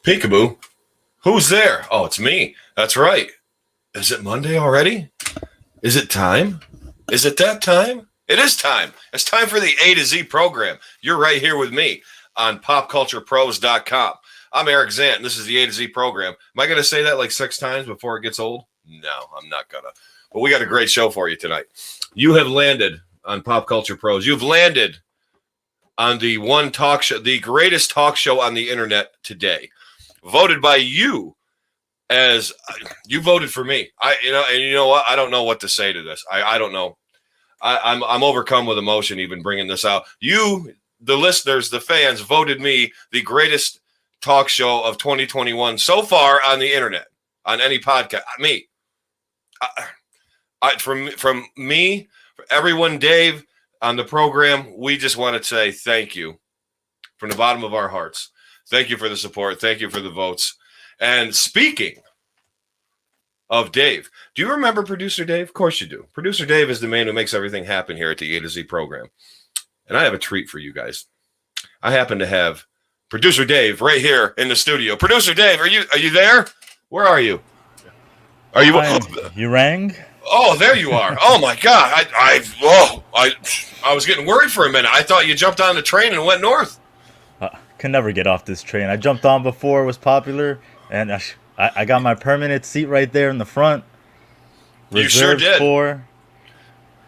Peekaboo. Who's there? Oh, it's me. That's right. Is it Monday already? Is it time? Is it that time? It is time. It's time for the A to Z program. You're right here with me on popculturepros.com. I'm Eric Zant, and this is the A to Z program. Am I going to say that like 6 times before it gets old? No, I'm not going to. But we got a great show for you tonight. You have landed on Pop Culture Pros. You've landed on the one talk show, the greatest talk show on the internet today, voted by you. As you voted for me, and you know what? I don't know what to say to this. I don't know. I'm overcome with emotion even bringing this out. You, the listeners, the fans, voted me the greatest talk show of 2021 so far on the internet, on any podcast. Me, from me, for everyone, Dave, on the program, we just want to say thank you from the bottom of our hearts. Thank you for the support. Thank you for the votes. And speaking of Dave, do you remember Producer Dave? Of course you do. Producer Dave is the man who makes everything happen here at the A to Z program. And I have a treat for you guys. I happen to have Producer Dave right here in the studio. Producer Dave, are you there? Where are you? Are you? You rang? Oh, there you are. Oh my God! I was getting worried for a minute. I thought you jumped on the train and went north. Can never get off this train. I jumped on before it was popular, and I got my permanent seat right there in the front. You sure did.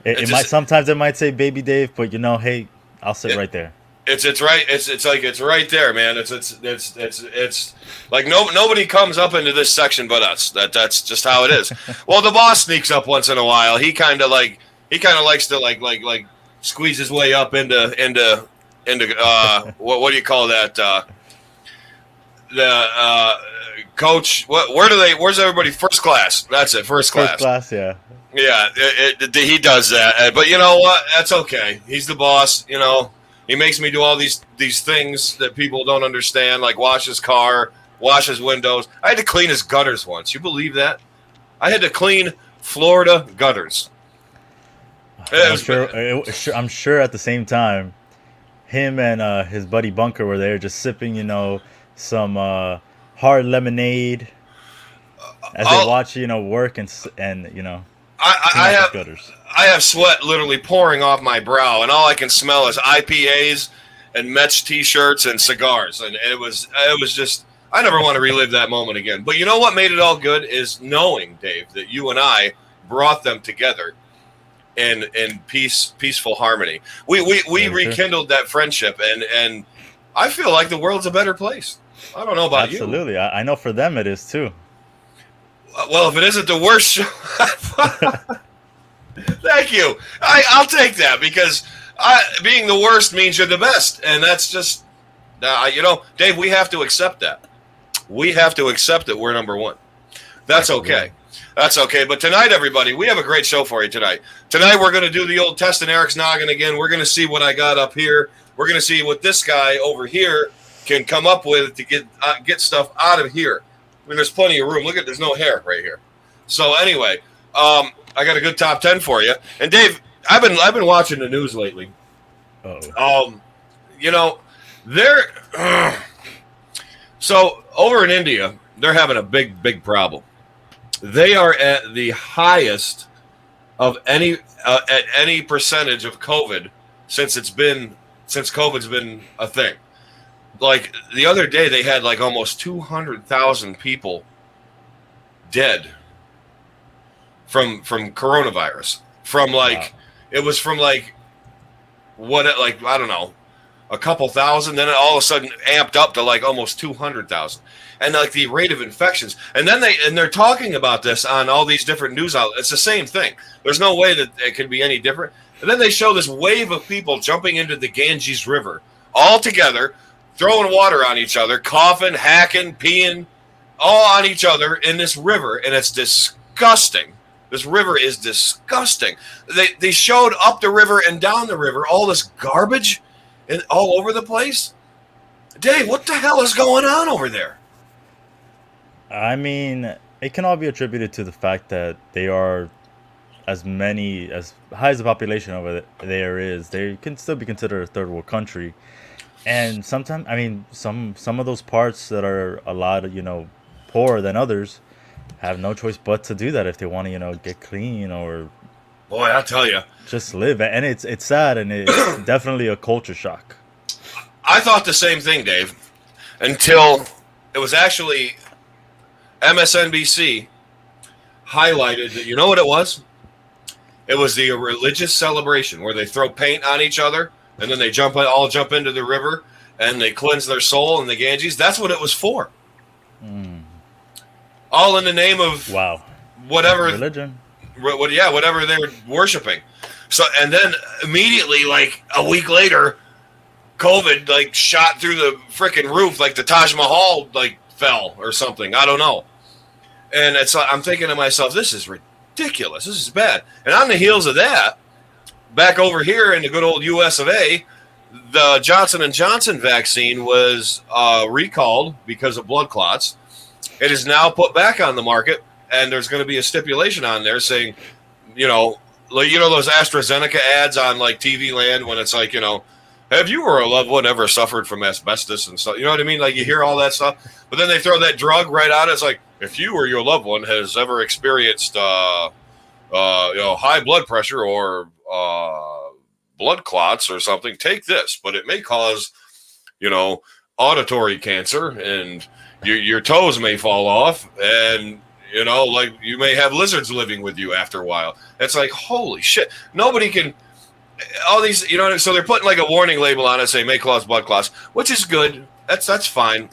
It might sometimes it might say Baby Dave, but hey, I'll sit right there. It's right. It's right there, man. It's like nobody comes up into this section but us. That's just how it is. Well, the boss sneaks up once in a while. He kind of likes to like squeeze his way up into what do you call that? The coach. Where's everybody? First class. That's it. First class. First class. Yeah. Yeah. He does that. But you know what? That's okay. He's the boss. He makes me do all these things that people don't understand, like wash his car, wash his windows. I had to clean his gutters once. You believe that? I had to clean Florida gutters. I'm sure at the same time, him and his buddy Bunker were there just sipping, some hard lemonade as they watch, work and I have gutters. I have sweat literally pouring off my brow, and all I can smell is IPAs and Mets T-shirts and cigars, and it was just, I never want to relive that moment again. But you know what made it all good is knowing, Dave, that you and I brought them together in peaceful harmony. We rekindled that friendship, and I feel like the world's a better place. I don't know about you. Absolutely. I know for them it is too. Well, if it isn't the worst show, thank you. I'll take that, because being the worst means you're the best, and that's just, Dave. We have to accept that. We have to accept that we're number one. That's okay. That's okay. But tonight, everybody, we have a great show for you tonight. Tonight, we're going to do the old test in Eric's noggin again. We're going to see what I got up here. We're going to see what this guy over here can come up with to get stuff out of here. I mean, there's plenty of room. Look there's no hair right here. So anyway, I got a good top 10 for you. And Dave, I've been watching the news lately. So over in India, they're having a big problem. They are at the highest of any at any percentage of COVID since COVID's been a thing. Like the other day, they had like almost 200,000 people dead from coronavirus. It was from I don't know, a couple thousand. Then it all of a sudden amped up to like almost 200,000, and like the rate of infections. And then they're talking about this on all these different news outlets. It's the same thing. There's no way that it could be any different. And then they show this wave of people jumping into the Ganges River all together, throwing water on each other, coughing, hacking, peeing, all on each other in this river, and it's disgusting. This river is disgusting. They showed up the river and down the river all this garbage and all over the place. Dave, what the hell is going on over there? I mean, it can all be attributed to the fact that they are as high as the population over there is. They can still be considered a third world country. And sometimes, I mean, some of those parts that are a lot, poorer than others, have no choice but to do that if they want to, get clean or Boy, I tell you, just live. And it's sad, and it's definitely a culture shock. I thought the same thing, Dave, until it was actually MSNBC highlighted that, you know what it was? It was the religious celebration where they throw paint on each other and then they all jump into the river and they cleanse their soul in the Ganges. That's what it was for. All in the name of Wow, whatever religion. Whatever they're worshiping. So, and then immediately, like a week later, COVID like shot through the freaking roof, like the Taj Mahal like fell or something. I don't know. And I'm thinking to myself, this is ridiculous. This is bad. And on the heels of that, back over here in the good old U.S. of A., the Johnson & Johnson vaccine was recalled because of blood clots. It is now put back on the market, and there's going to be a stipulation on there saying, those AstraZeneca ads on like TV Land when it's like, have you or a loved one ever suffered from asbestos and stuff? You know what I mean? Like you hear all that stuff, but then they throw that drug right out. It's like, if you or your loved one has ever experienced, high blood pressure or blood clots or something, take this, but it may cause, auditory cancer, and your toes may fall off, and like you may have lizards living with you after a while. It's like, holy shit, nobody can. All these, so they're putting like a warning label on it saying may cause blood clots, which is good. That's fine.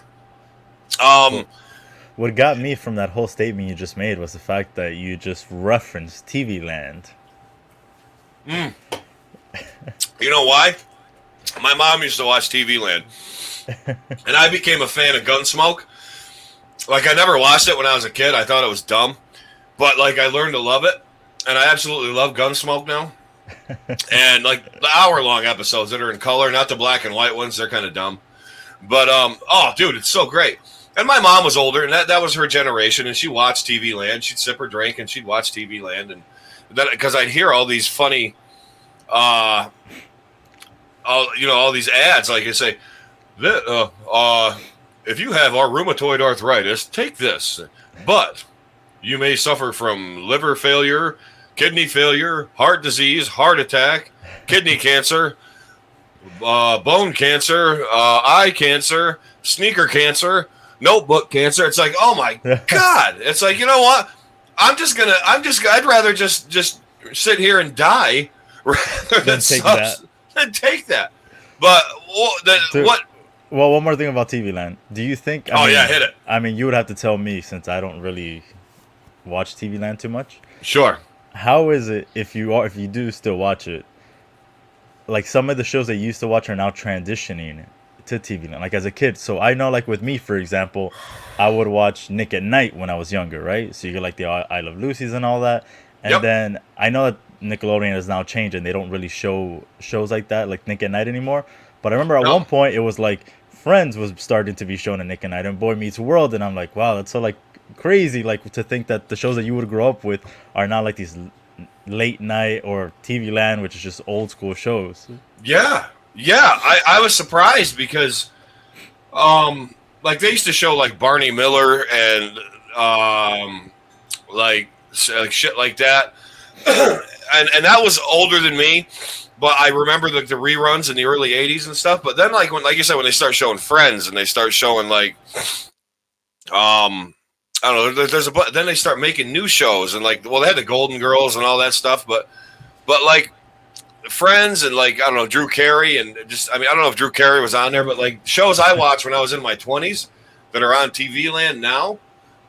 What got me from that whole statement you just made was the fact that you just referenced TV Land. You know why? My mom used to watch TV Land, and I became a fan of Gunsmoke. Like, I never watched it when I was a kid. I thought it was dumb, but like I learned to love it, and I absolutely love Gunsmoke now. And like the hour-long episodes that are in color, not the black and white ones, they're kind of dumb. But oh, dude, it's so great. And my mom was older, and that was her generation, and she watched TV Land. She'd sip her drink, and she'd watch TV Land, and then because I'd hear all these funny, all these ads, like you say, if you have rheumatoid arthritis, take this, but you may suffer from liver failure, kidney failure, heart disease, heart attack, kidney cancer, bone cancer, eye cancer, sneaker cancer, notebook cancer. It's like, oh my God. It's like, you know what? I'd rather just sit here and die rather than take that. But Well, one more thing about TV Land. Do you think? Hit it. I mean, you would have to tell me since I don't really watch TV Land too much. Sure. How is it if you do still watch it? Like some of the shows that you used to watch are now transitioning to TV Land, like as a kid. So I know, like with me, for example, I would watch Nick at Night when I was younger, right? So you get like the I Love Lucy's and all that. And then I know that Nickelodeon has now changed and they don't really show shows like that, like Nick at Night anymore. But I remember at one point it was like Friends was starting to be shown in Nick at Night and Boy Meets World, and I'm like, wow, that's so like crazy, like to think that the shows that you would grow up with are not like these late night or TV Land, which is just old school shows. Yeah. I was surprised because, like they used to show like Barney Miller and like shit like that, and that was older than me. But I remember the reruns in the early '80s and stuff. But then, like you said, when they start showing Friends and they start showing like, I don't know. Then they start making new shows and like, well, they had the Golden Girls and all that stuff. But like Friends and like I don't know Drew Carey and I don't know if Drew Carey was on there, but like shows I watched when I was in my 20s that are on TV Land now.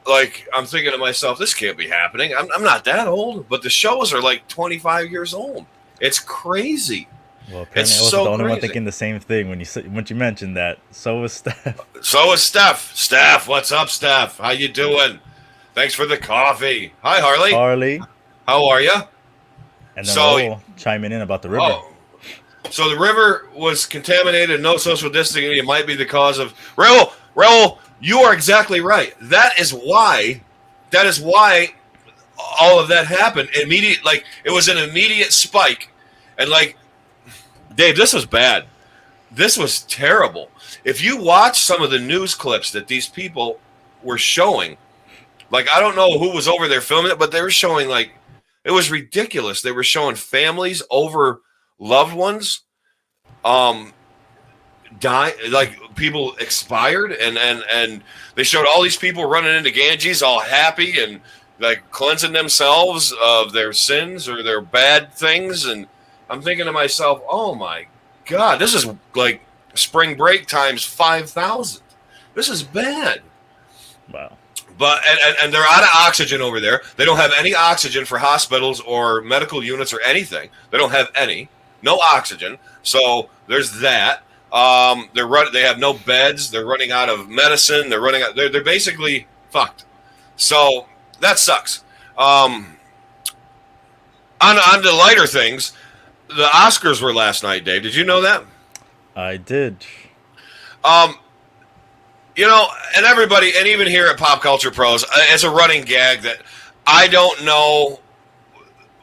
Like I'm thinking to myself, this can't be happening. I'm not that old, but the shows are like 25 years old. It's crazy. Well, apparently I was the only one thinking the same thing when you mentioned that. So was Steph. Steph, what's up, Steph? How you doing? Thanks for the coffee. Hi, Harley. How are you? And then Raul chiming in about the river. Oh, so the river was contaminated. No social distancing. It might be the cause of Raul. You are exactly right. That is why all of that happened. It was an immediate spike. And like, Dave, this was bad. this was terrible. If you watch some of the news clips that these people were showing, like, I don't know who was over there filming it, but they were showing, like, it was ridiculous. They were showing families over loved ones, die, like people expired, and they showed all these people running into Ganges all happy and like cleansing themselves of their sins or their bad things. And I'm thinking to myself, oh my God, this is like spring break times 5,000. This is bad. Wow. But and they're out of oxygen over there. They don't have any oxygen for hospitals or medical units or anything. They don't have any, no oxygen. So there's that. They have no beds. They're running out of medicine. They're basically fucked. So that sucks. On the lighter things, the Oscars were last night, Dave. Did you know that? I did. You know, and everybody, and even here at Pop Culture Pros, it's a running gag that I don't know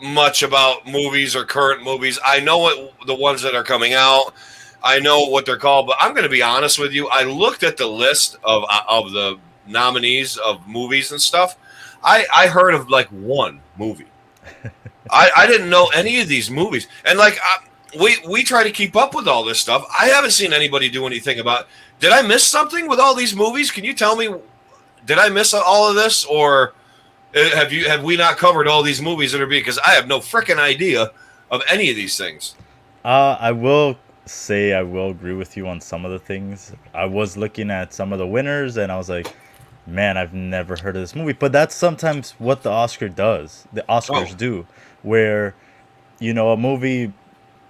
much about movies or current movies. I know what the ones that are coming out. I know what they're called, but I'm going to be honest with you. I looked at the list of the nominees of movies and stuff. I heard of like one movie. I didn't know any of these movies, and like we try to keep up with all this stuff. I haven't seen anybody do anything about. Did I miss something with all these movies? Can you tell me? Did I miss all of this, or have we not covered all these movies that are being? Because I have no freaking idea of any of these things. I will say I will agree with you on some of the things. I was looking at some of the winners, and I was like, man, I've never heard of this movie. But that's sometimes what the Oscars do, where, you know, a movie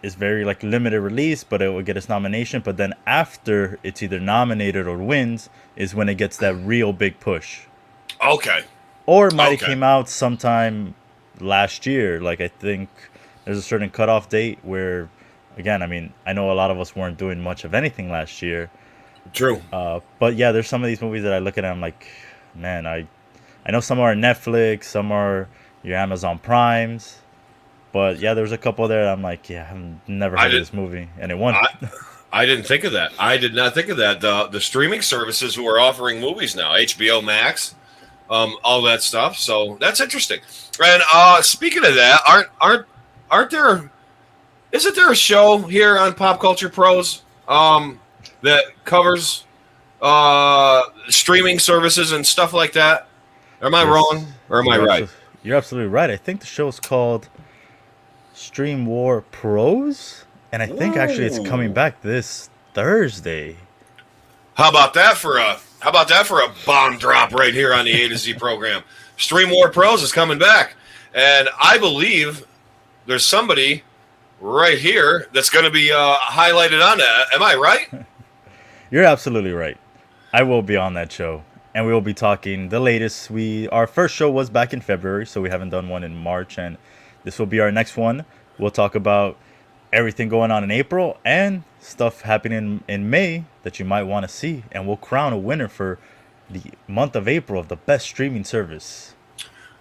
is very like limited release, but it will get its nomination. But then after it's either nominated or wins is when it gets that real big push. Okay. Or it might have came out sometime last year. Like I think there's a certain cutoff date where, again, I mean, I know a lot of us weren't doing much of anything last year. True. But yeah, there's some of these movies that I look at and I'm like, man, I know some are Netflix, some are your Amazon Primes. But yeah, there's a couple there that I'm like, yeah, I've never heard of this movie, and it won. I didn't think of that. I did not think of that. The streaming services who are offering movies now, HBO Max, all that stuff. So that's interesting. And speaking of that, aren't there? Isn't there a show here on Pop Culture Pros that covers streaming services and stuff like that? Am I wrong or am I right? You're absolutely right. I think the show is called Stream War Pros, and I think actually it's coming back this Thursday. How about that for a bomb drop right here on the A to Z program? Stream War Pros is coming back, and I believe there's somebody right here that's going to be highlighted on that. Am I right? You're absolutely right. I will be on that show, and we will be talking the latest. Our first show was back in February, so we haven't done one in March, and this will be our next one. We'll talk about everything going on in April and stuff happening in May that you might want to see. And we'll crown a winner for the month of April of the best streaming service.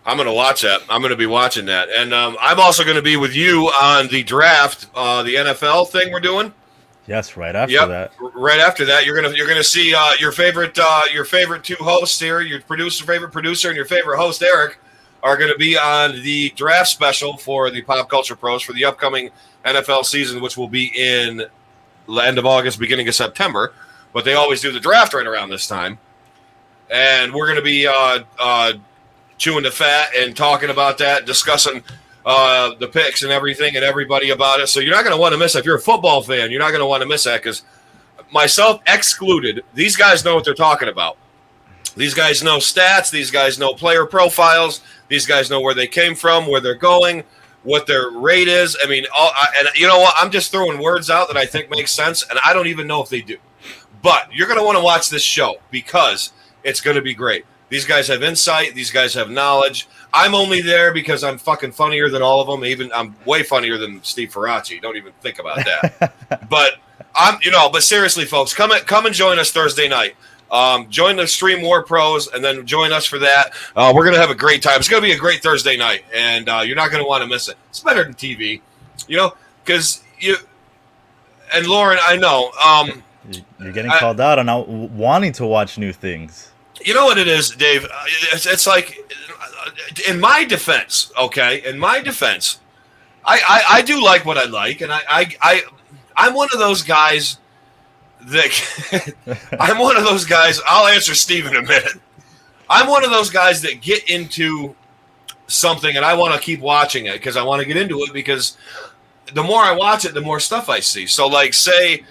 I'm going to watch that. I'm going to be watching that. And I'm also going to be with you on the draft, the NFL thing we're doing. Yes, right after that. Right after that, you're gonna see your favorite two hosts here, your favorite producer, and your favorite host Eric are going to be on the draft special for the Pop Culture Pros for the upcoming NFL season, which will be in the end of August, beginning of September. But they always do the draft right around this time. And we're going to be chewing the fat and talking about that, discussing the picks and everything and everybody about it. So you're not going to want to miss it. If you're a football fan, you're not going to want to miss that because myself excluded, these guys know what they're talking about. These guys know stats. These guys know player profiles. These guys know where they came from, where they're going, what their rate is. I mean, and you know what? I'm just throwing words out that I think make sense, and I don't even know if they do. But you're going to want to watch this show because it's going to be great. These guys have insight. These guys have knowledge. I'm only there because I'm fucking funnier than all of them. Even I'm way funnier than Steve Farace. Don't even think about that. But but seriously, folks, come and join us Thursday night. Join the Stream War Pros and then join us for that. We're going to have a great time. It's going to be a great Thursday night, and you're not going to want to miss it. It's better than TV, because And Lauren, I know. You're getting called out on not wanting to watch new things. You know what it is, Dave? It's like, in my defense, okay? In my defense, I do like what I like, and I'm one of those guys that I'm one of those guys. I'll answer Steve in a minute. I'm one of those guys that get into something and I want to keep watching it because I want to get into it, because the more I watch it, the more stuff I see. So, like, say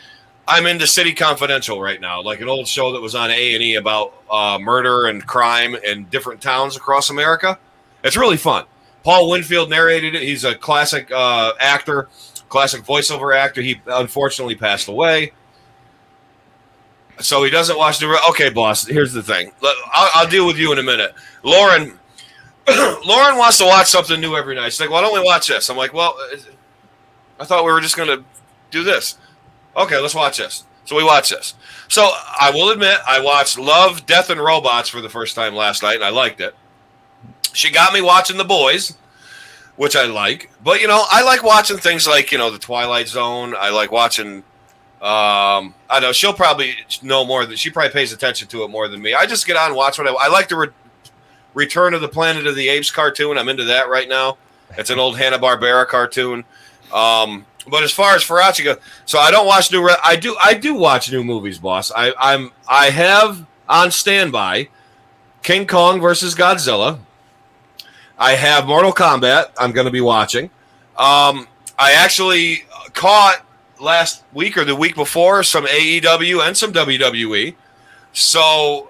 I'm into City Confidential right now, like an old show that was on A&E about murder and crime in different towns across America. It's really fun. Paul Winfield narrated it. He's a classic actor, classic voiceover actor. He unfortunately passed away, so he doesn't watch the. Okay, boss. Here's the thing. I'll deal with you in a minute. Lauren wants to watch something new every night. She's like, "Why don't we watch this?" I'm like, "Well, I thought we were just going to do this." Okay, let's watch this. So we watch this. So I will admit, I watched Love, Death, and Robots for the first time last night, and I liked it. She got me watching The Boys, which I like. But, I like watching things like, The Twilight Zone. I like watching, I know she'll probably know more than, she probably pays attention to it more than me. I just get on and watch what I like the Return of the Planet of the Apes cartoon. I'm into that right now. It's an old Hanna-Barbera cartoon. But as far as Farace goes, so I don't watch new. I do watch new movies, boss. I have on standby King Kong versus Godzilla. I have Mortal Kombat. I'm going to be watching. I actually caught last week or the week before some AEW and some WWE. So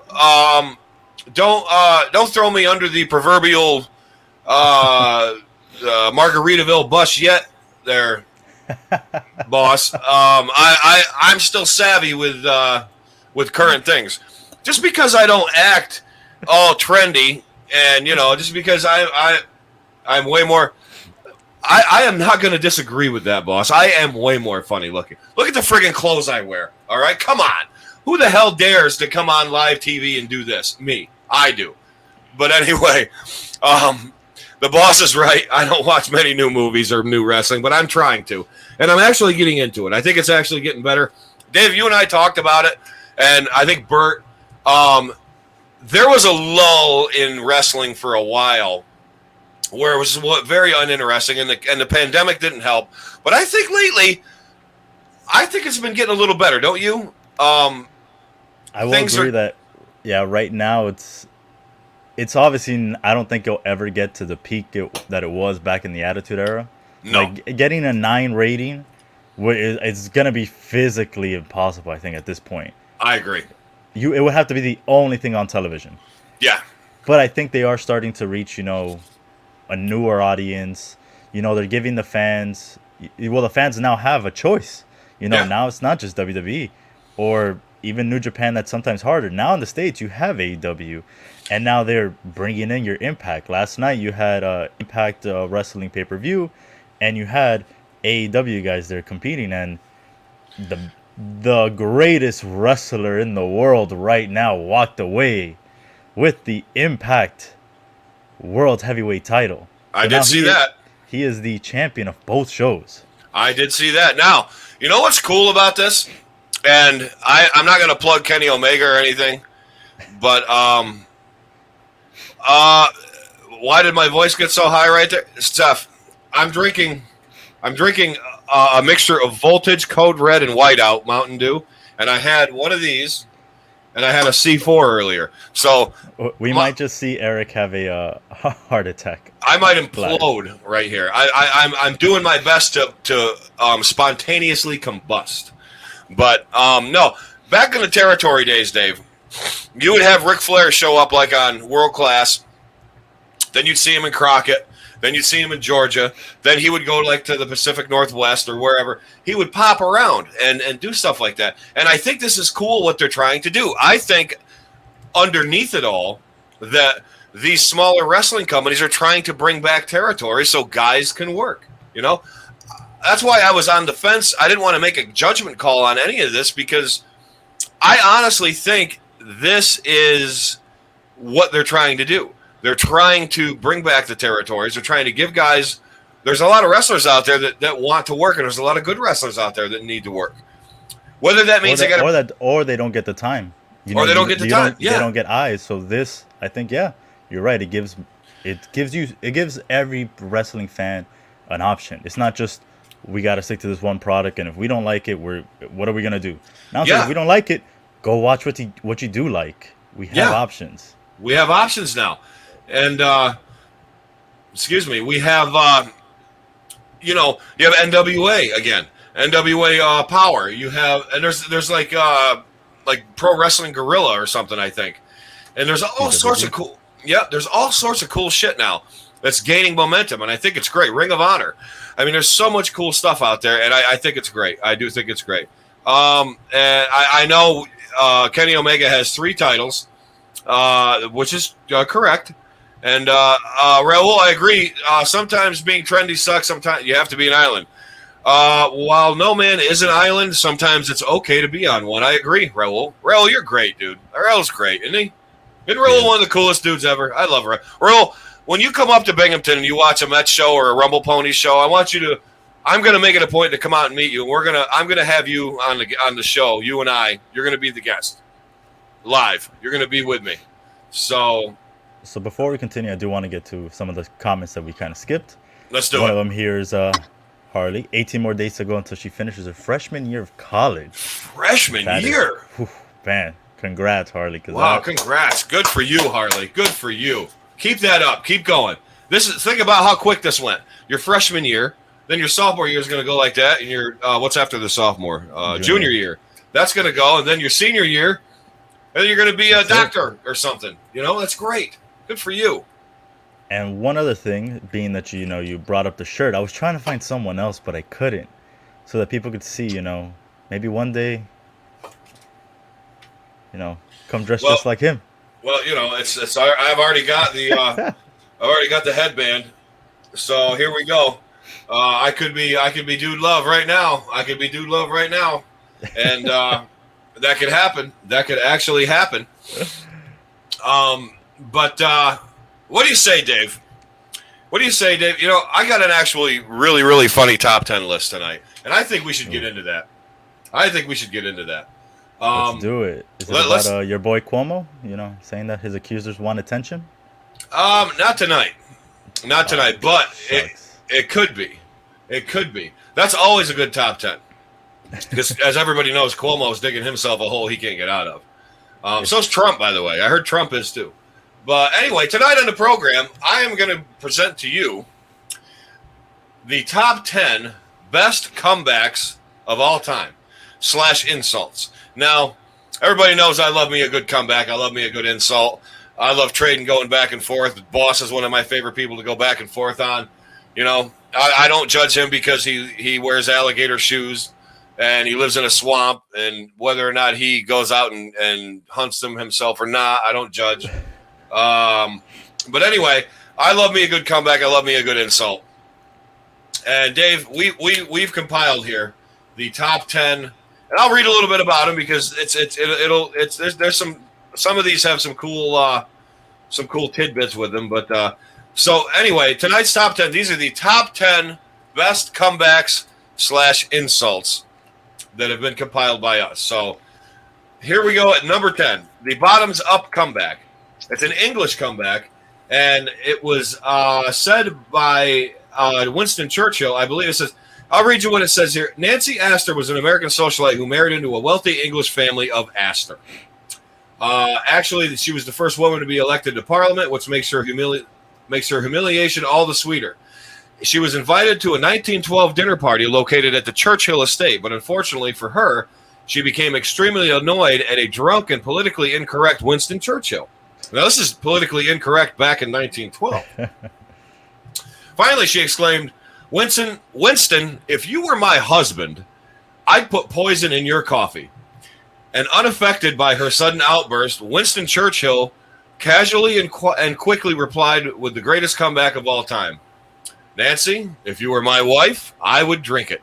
don't throw me under the proverbial Margaritaville bus yet, there, boss. I'm still savvy with current things. Just because I don't act all trendy, and just because I'm way more. I am not going to disagree with that, boss. I am way more funny looking. Look at the friggin' clothes I wear. All right, come on. Who the hell dares to come on live TV and do this? Me. I do. But anyway, the boss is right. I don't watch many new movies or new wrestling, but I'm trying to. And I'm actually getting into it. I think it's actually getting better. Dave, you and I talked about it, and I think Bert, there was a lull in wrestling for a while where it was very uninteresting, and the pandemic didn't help. But I think lately, it's been getting a little better, don't you? I will agree that, right now it's obviously, I don't think it'll ever get to the peak that it was back in the Attitude Era. No. Like, getting a 9 rating, it's going to be physically impossible, I think, at this point. I agree. It would have to be the only thing on television. Yeah. But I think they are starting to reach, a newer audience. They're giving the fans, the fans now have a choice. Now it's not just WWE or even New Japan. That's sometimes harder. Now in the States, you have AEW, and now they're bringing in your Impact. Last night, you had Impact Wrestling pay-per-view, and you had AEW guys there competing, and the greatest wrestler in the world right now walked away with the Impact World Heavyweight title. I did see that. He is the champion of both shows. I did see that. Now, you know what's cool about this? And I'm not going to plug Kenny Omega or anything, but why did my voice get so high right there? Steph, I'm drinking a mixture of Voltage, Code Red, and Whiteout Mountain Dew, and I had one of these, and I had a C4 earlier. So we might just see Eric have a heart attack. I might implode right here. I'm doing my best to spontaneously combust. But no, back in the territory days, Dave, you would have Ric Flair show up like on World Class. Then you'd see him in Crockett. Then you'd see him in Georgia. Then he would go like to the Pacific Northwest or wherever. He would pop around and do stuff like that. And I think this is cool what they're trying to do. I think underneath it all that these smaller wrestling companies are trying to bring back territory so guys can work. That's why I was on the fence. I didn't want to make a judgment call on any of this because I honestly think this is what they're trying to do. They're trying to bring back the territories. They're trying to give guys – there's a lot of wrestlers out there that want to work, and there's a lot of good wrestlers out there that need to work. Whether that means or they don't get the time. They don't get the time. They don't get eyes. So this, I think, yeah, you're right. It gives every wrestling fan an option. It's not just we got to stick to this one product, and if we don't like it, what are we gonna do? Now, if we don't like it, go watch what you do like. We have options. We have options now, and we have you have NWA again, NWA Power. You have, and there's like Pro Wrestling Guerrilla or something, I think, and there's all sorts of cool. Yeah, there's all sorts of cool shit now that's gaining momentum, and I think it's great. Ring of Honor. I mean, there's so much cool stuff out there, and I think it's great. I do think it's great. And I know Kenny Omega has 3 titles, which is correct. And Raul, I agree. Sometimes being trendy sucks. Sometimes you have to be an island. While no man is an island, sometimes it's okay to be on one. I agree, Raul. Raul, you're great, dude. Raul's great, isn't he? Isn't Raul one of the coolest dudes ever? I love Raul. Raul, when you come up to Binghamton and you watch a Mets show or a Rumble Pony show, I want you to. I'm going to make it a point to come out and meet you. I'm going to have you on the show. You and I. You're going to be the guest live. You're going to be with me. So before we continue, I do want to get to some of the comments that we kind of skipped. Let's do it. One of them here is Harley. 18 more days to go until she finishes her freshman year of college. Freshman year? Man, congrats, Harley. Wow, congrats. Good for you, Harley. Good for you. Keep that up. Keep going. Think about how quick this went. Your freshman year, then your sophomore year is going to go like that, and your what's after the sophomore? Junior year. That's going to go, and then your senior year, and then you're going to be a doctor or something. That's great. Good for you. And one other thing, being that you brought up the shirt, I was trying to find someone else, but I couldn't, so that people could see. Maybe one day, come dressed just like him. Well, it's I've already got the headband, so here we go. I could be Dude Love right now. And that could happen. That could actually happen. But what do you say, Dave? I got an actually really, really funny top 10 list tonight, and I think we should get into that. Let's do it. Is it about your boy Cuomo? Saying that his accusers want attention? Not tonight, but it could be. That's always a good top 10. Because as everybody knows, Cuomo's digging himself a hole he can't get out of. So's Trump, by the way. I heard Trump is too. But anyway, tonight on the program, I am going to present to you the top 10 best comebacks of all time / insults. Now, everybody knows I love me a good comeback. I love me a good insult. I love trading, going back and forth. Boss is one of my favorite people to go back and forth on. I don't judge him because he wears alligator shoes and he lives in a swamp, and whether or not he goes out and hunts them himself or not, I don't judge. But anyway, I love me a good comeback. I love me a good insult. And Dave, we've compiled here the top 10, and I'll read a little bit about them because there's some of these have some cool tidbits with them. But so anyway, tonight's top 10. These are the top 10 best comebacks / insults that have been compiled by us. So here we go at number 10, the bottoms up comeback. It's an English comeback, and it was said by Winston Churchill. I believe it says, I'll read you what it says here. Nancy Astor was an American socialite who married into a wealthy English family of Astor. Actually, she was the first woman to be elected to Parliament, which makes her humiliation all the sweeter. She was invited to a 1912 dinner party located at the Churchill estate, but unfortunately for her, she became extremely annoyed at a drunk and politically incorrect Winston Churchill. Now, this is politically incorrect back in 1912. Finally, she exclaimed, Winston, if you were my husband, I'd put poison in your coffee. And unaffected by her sudden outburst, Winston Churchill casually and quickly replied with the greatest comeback of all time. Nancy, if you were my wife, I would drink it.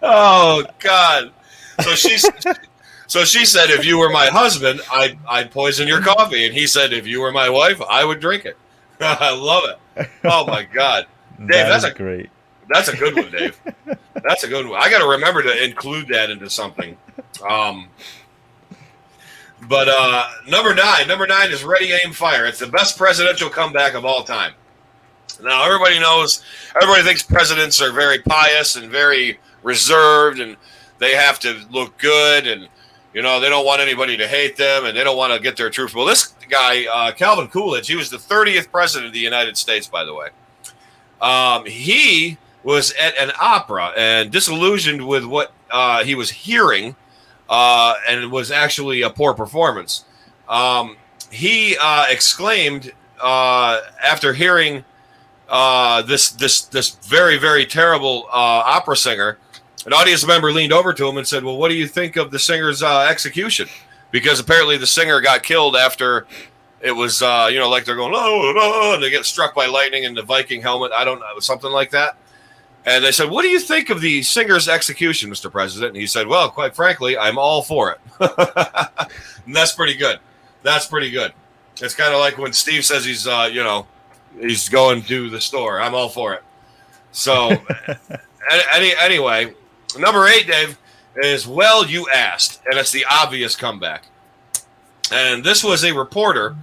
Oh, God. So she said, if you were my husband, I'd poison your coffee. And he said, if you were my wife, I would drink it. I love it. Oh my God, Dave, That is great. that's a good one, Dave. That's a good one. I got to remember to include that into something. Um, but number nine is Ready, Aim, Fire. It's the best presidential comeback of all time. Now everybody thinks presidents are very pious and very reserved, and they have to look good, and they don't want anybody to hate them, and they don't want to get their truth. Well, this guy, Calvin Coolidge, he was the 30th president of the United States, by the way. He was at an opera and disillusioned with what he was hearing, and it was actually a poor performance. He exclaimed after hearing this very, very terrible opera singer. An audience member leaned over to him and said, "Well, what do you think of the singer's execution?" Because apparently the singer got killed after it was, like they're going, "Oh, oh," and they get struck by lightning in the Viking helmet. I don't know, something like that. And they said, "What do you think of the singer's execution, Mr. President?" And he said, "Well, quite frankly, I'm all for it." And that's pretty good. That's pretty good. It's kind of like when Steve says he's going to the store. I'm all for it. So anyway, number 8, Dave, is Well, You Asked, and it's the obvious comeback. And this was a reporter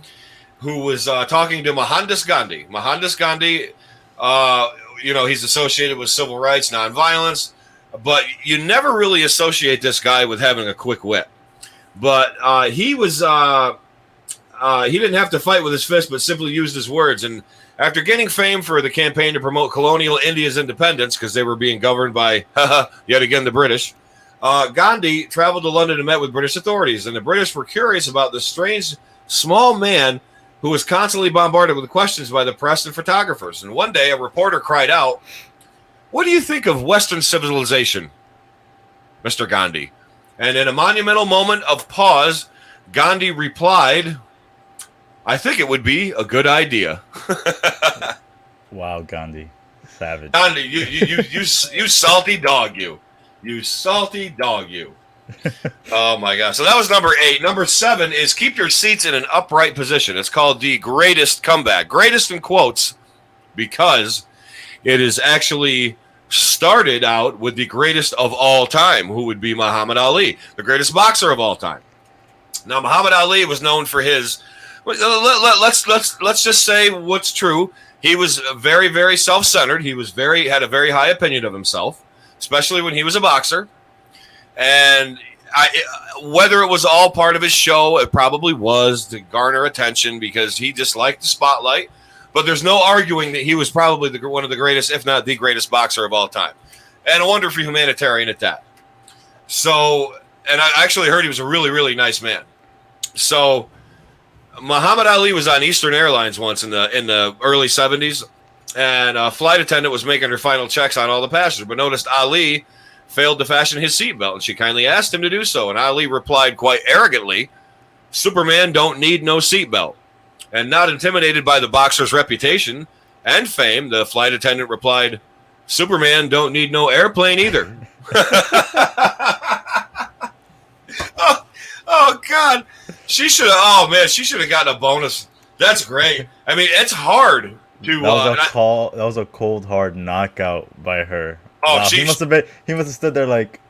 who was talking to Mohandas Gandhi. Mohandas Gandhi, he's associated with civil rights, nonviolence, but you never really associate this guy with having a quick wit. But he didn't have to fight with his fist, but simply used his words. And after gaining fame for the campaign to promote colonial India's independence, because they were being governed by, yet again, the British, Gandhi traveled to London and met with British authorities. And the British were curious about the strange, small man who was constantly bombarded with questions by the press and photographers. And one day, a reporter cried out, "What do you think of Western civilization, Mr. Gandhi?" And in a monumental moment of pause, Gandhi replied, "I think it would be a good idea." Wow, Gandhi, savage. Gandhi, you salty dog, you salty dog, you. Oh my gosh! So that was number 8. Number 7 is keep your seats in an upright position. It's called the greatest comeback, greatest in quotes, because it is actually started out with the greatest of all time, who would be Muhammad Ali, the greatest boxer of all time. Now, Muhammad Ali was known for his. Let's just say what's true. He was very, very self-centered. He had a very high opinion of himself, especially when he was a boxer. And whether it was all part of his show, it probably was to garner attention because he just liked the spotlight. But there's no arguing that he was probably one of the greatest, if not the greatest boxer of all time. And a wonderful humanitarian at that. So, and I actually heard he was a really, really nice man. So Muhammad Ali was on Eastern Airlines once in the early 70s, and a flight attendant was making her final checks on all the passengers, but noticed Ali failed to fasten his seatbelt, and she kindly asked him to do so. And Ali replied quite arrogantly, "Superman don't need no seatbelt." And not intimidated by the boxer's reputation and fame, the flight attendant replied, "Superman don't need no airplane either." Oh God, she should have. Oh man, she should have gotten a bonus. That's great. I mean, it's hard to. That was a cold hard knockout by her. Oh, wow, he must have stood there like.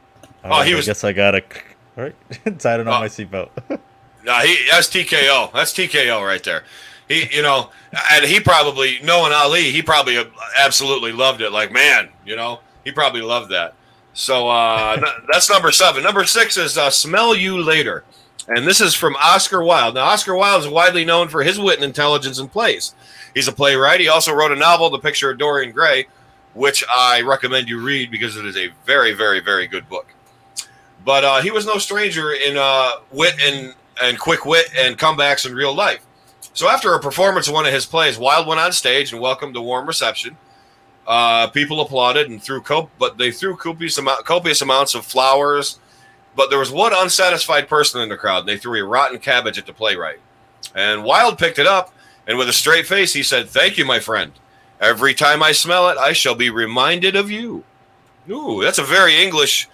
Oh, he was. I guess I gotta. All right, tied it on my seatbelt. No, that's TKO. That's TKO right there. And he probably, knowing Ali, he probably absolutely loved it. Like, man, he probably loved that. So that's number 7. Number 6 is Smell You Later. And this is from Oscar Wilde. Now, Oscar Wilde is widely known for his wit and intelligence in plays. He's a playwright. He also wrote a novel, The Picture of Dorian Gray, which I recommend you read because it is a very, very, very good book. But he was no stranger in wit and quick wit and comebacks in real life. So after a performance of one of his plays, Wilde went on stage and welcomed a warm reception. People applauded and threw copious amounts of flowers. But there was one unsatisfied person in the crowd. And they threw a rotten cabbage at the playwright. And Wilde picked it up, and with a straight face, he said, "Thank you, my friend. Every time I smell it, I shall be reminded of you." Ooh, that's a very English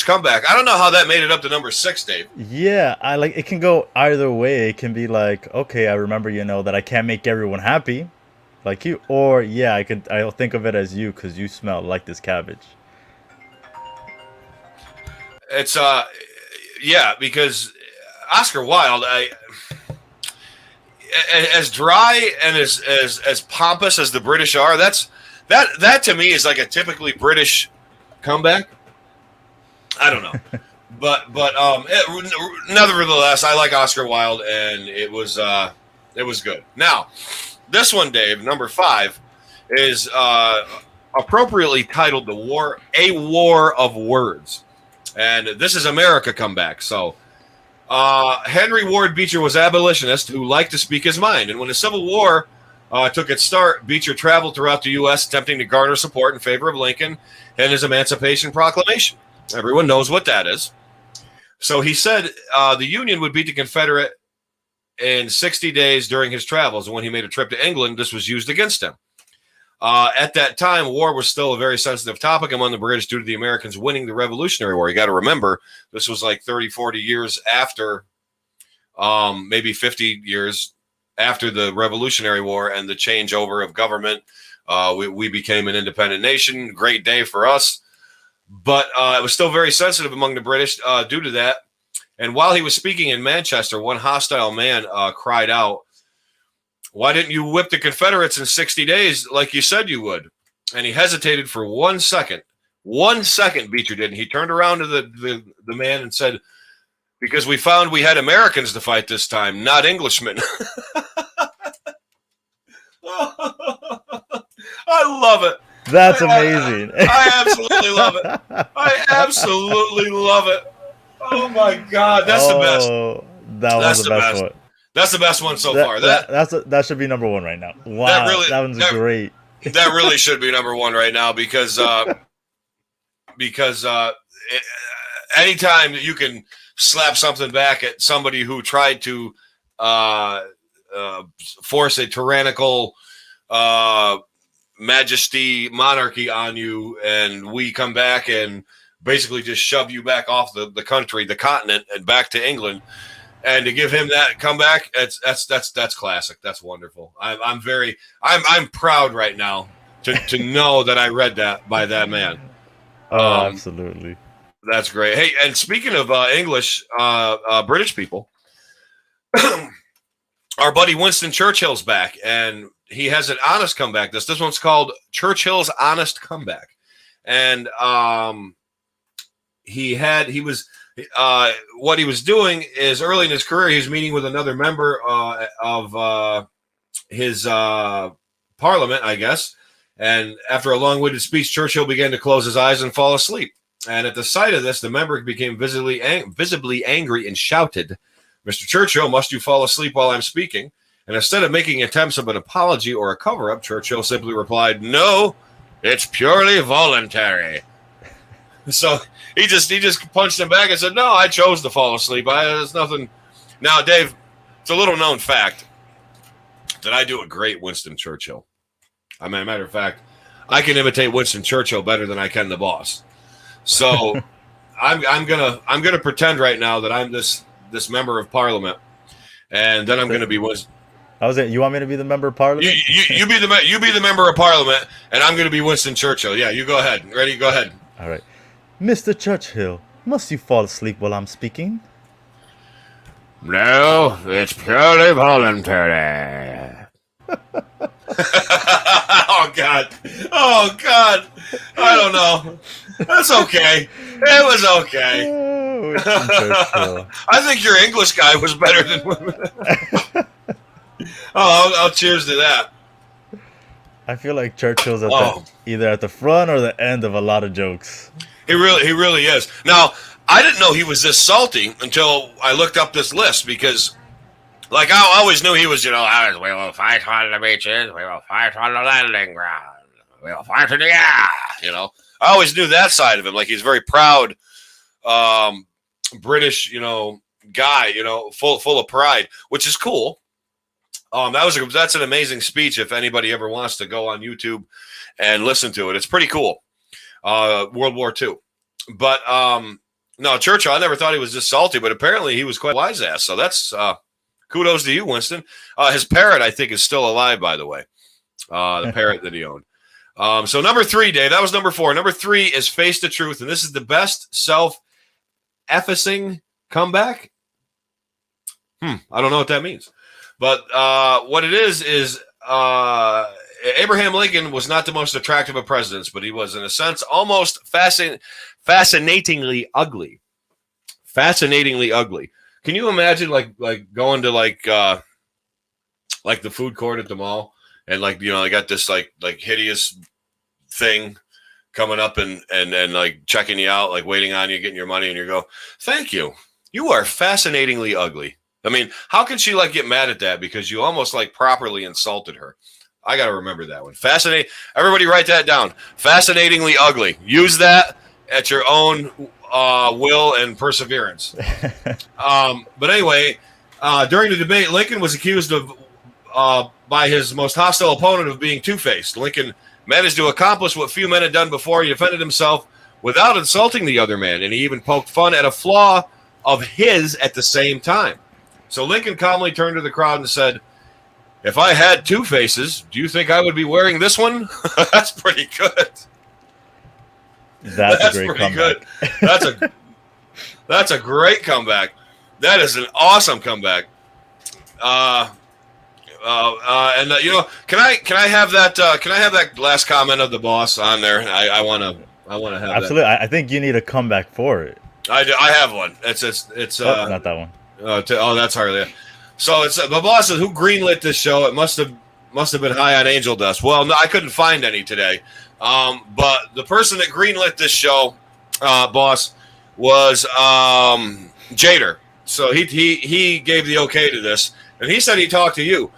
comeback. I don't know how that made it up to number 6, Dave. Yeah, it can go either way. It can be like, okay, I remember, that I can't make everyone happy. like you, or yeah, I'll think of it as you because you smell like this cabbage. It's yeah, because Oscar Wilde, as dry and as pompous as the British are, that to me is like a typically British comeback. I don't know, but nevertheless, I like Oscar Wilde, and it was good. Now, this one, Dave, number 5, is appropriately titled A War of Words. And this is America comeback. So Henry Ward Beecher was abolitionist who liked to speak his mind. And when the Civil War took its start, Beecher traveled throughout the U.S. attempting to garner support in favor of Lincoln and his Emancipation Proclamation. Everyone knows what that is. So he said the Union would beat the Confederate in 60 days during his travels. And when he made a trip to England, this was used against him. At that time, war was still a very sensitive topic among the British due to the Americans winning the Revolutionary War. You got to remember, this was like 30, 40 years after, maybe 50 years after the Revolutionary War and the changeover of government. We became an independent nation. Great day for us. But it was still very sensitive among the British due to that. And while he was speaking in Manchester, one hostile man cried out, "Why didn't you whip the Confederates in 60 days like you said you would?" And he hesitated for 1 second. 1 second, Beecher did. And he turned around to the man and said, "Because we found we had Americans to fight this time, not Englishmen." I love it. That's amazing. I absolutely love it. I absolutely love it. Oh, my God. That's the best. That was the best one. That's the best one so far. That should be number 1 right now. Wow, that one's great. That really should be number 1 right now because anytime you can slap something back at somebody who tried to force a tyrannical monarchy on you, and we come back and basically just shove you back off the country, the continent, and back to England. And to give him that comeback, that's classic. That's wonderful. I'm proud right now to know that I read that by that man. Absolutely. That's great. Hey, and speaking of English, British people, our buddy Winston Churchill's back, and he has an honest comeback. This one's called Churchill's Honest Comeback, and what he was doing is early in his career, he was meeting with another member of his parliament, I guess. And after a long-winded speech, Churchill began to close his eyes and fall asleep. And at the sight of this, the member became visibly angry and shouted, "Mr. Churchill, must you fall asleep while I'm speaking?" And instead of making attempts of an apology or a cover-up, Churchill simply replied, "No, it's purely voluntary." So he just punched him back and said, "No, I chose to fall asleep. There's nothing." Now, Dave, it's a little known fact that I do a great Winston Churchill. I mean, matter of fact, I can imitate Winston Churchill better than I can the boss. So I'm gonna pretend right now that I'm this member of Parliament, and then I'm gonna be Winston. You want me to be the member of Parliament? You be the member of Parliament, and I'm gonna be Winston Churchill. Yeah, you go ahead. Ready? Go ahead. All right. Mr. Churchill, must you fall asleep while I'm speaking? No, it's purely voluntary. Oh, God. I don't know. That's okay. It was okay. Oh, I think your English guy was better than... I'll cheers to that. I feel like Churchill's either at the front or the end of a lot of jokes. He really is. Now, I didn't know he was this salty until I looked up this list because, like, I always knew he was, we will fight on the beaches, we will fight on the landing ground, we will fight in the air, I always knew that side of him. Like, he's a very proud British, guy, full of pride, which is cool. That's an amazing speech if anybody ever wants to go on YouTube and listen to it. It's pretty cool. World War II. But no, Churchill, I never thought he was this salty, but apparently he was quite wise ass. So that's kudos to you, Winston. His parrot, I think, is still alive, by the way. the parrot that he owned. So number 3, Dave, that was number 4. Number 3 is Face the Truth, and this is the best self-effacing comeback. I don't know what that means. But what it is Abraham Lincoln was not the most attractive of presidents, but he was, in a sense, almost fascinatingly ugly. Fascinatingly ugly. Can you imagine like going to like the food court at the mall and they got this like hideous thing coming up and like checking you out, like waiting on you, getting your money, and you go, "Thank you. You are fascinatingly ugly." I mean, how can she like get mad at that because you almost like properly insulted her? I got to remember that one. Fascinating. Everybody write that down. Fascinatingly ugly. Use that at your own will and perseverance. But anyway, during the debate, Lincoln was accused of by his most hostile opponent of being two-faced. Lincoln managed to accomplish what few men had done before. He defended himself without insulting the other man, and he even poked fun at a flaw of his at the same time. So Lincoln calmly turned to the crowd and said, "If I had 2 faces, do you think I would be wearing this one?" That's pretty good. That's a great pretty comeback. Good. That's a great comeback. That is an awesome comeback. Can I have that? Can I have that last comment of the boss on there? I want to have absolutely. that. I think you need a comeback for it. I have one. It's not that one. That's Harley. So it's the boss says, who greenlit this show? It must have been high on angel dust. Well, no, I couldn't find any today. But the person that greenlit this show, boss, was Jader. So he gave the okay to this, and he said he talked to you.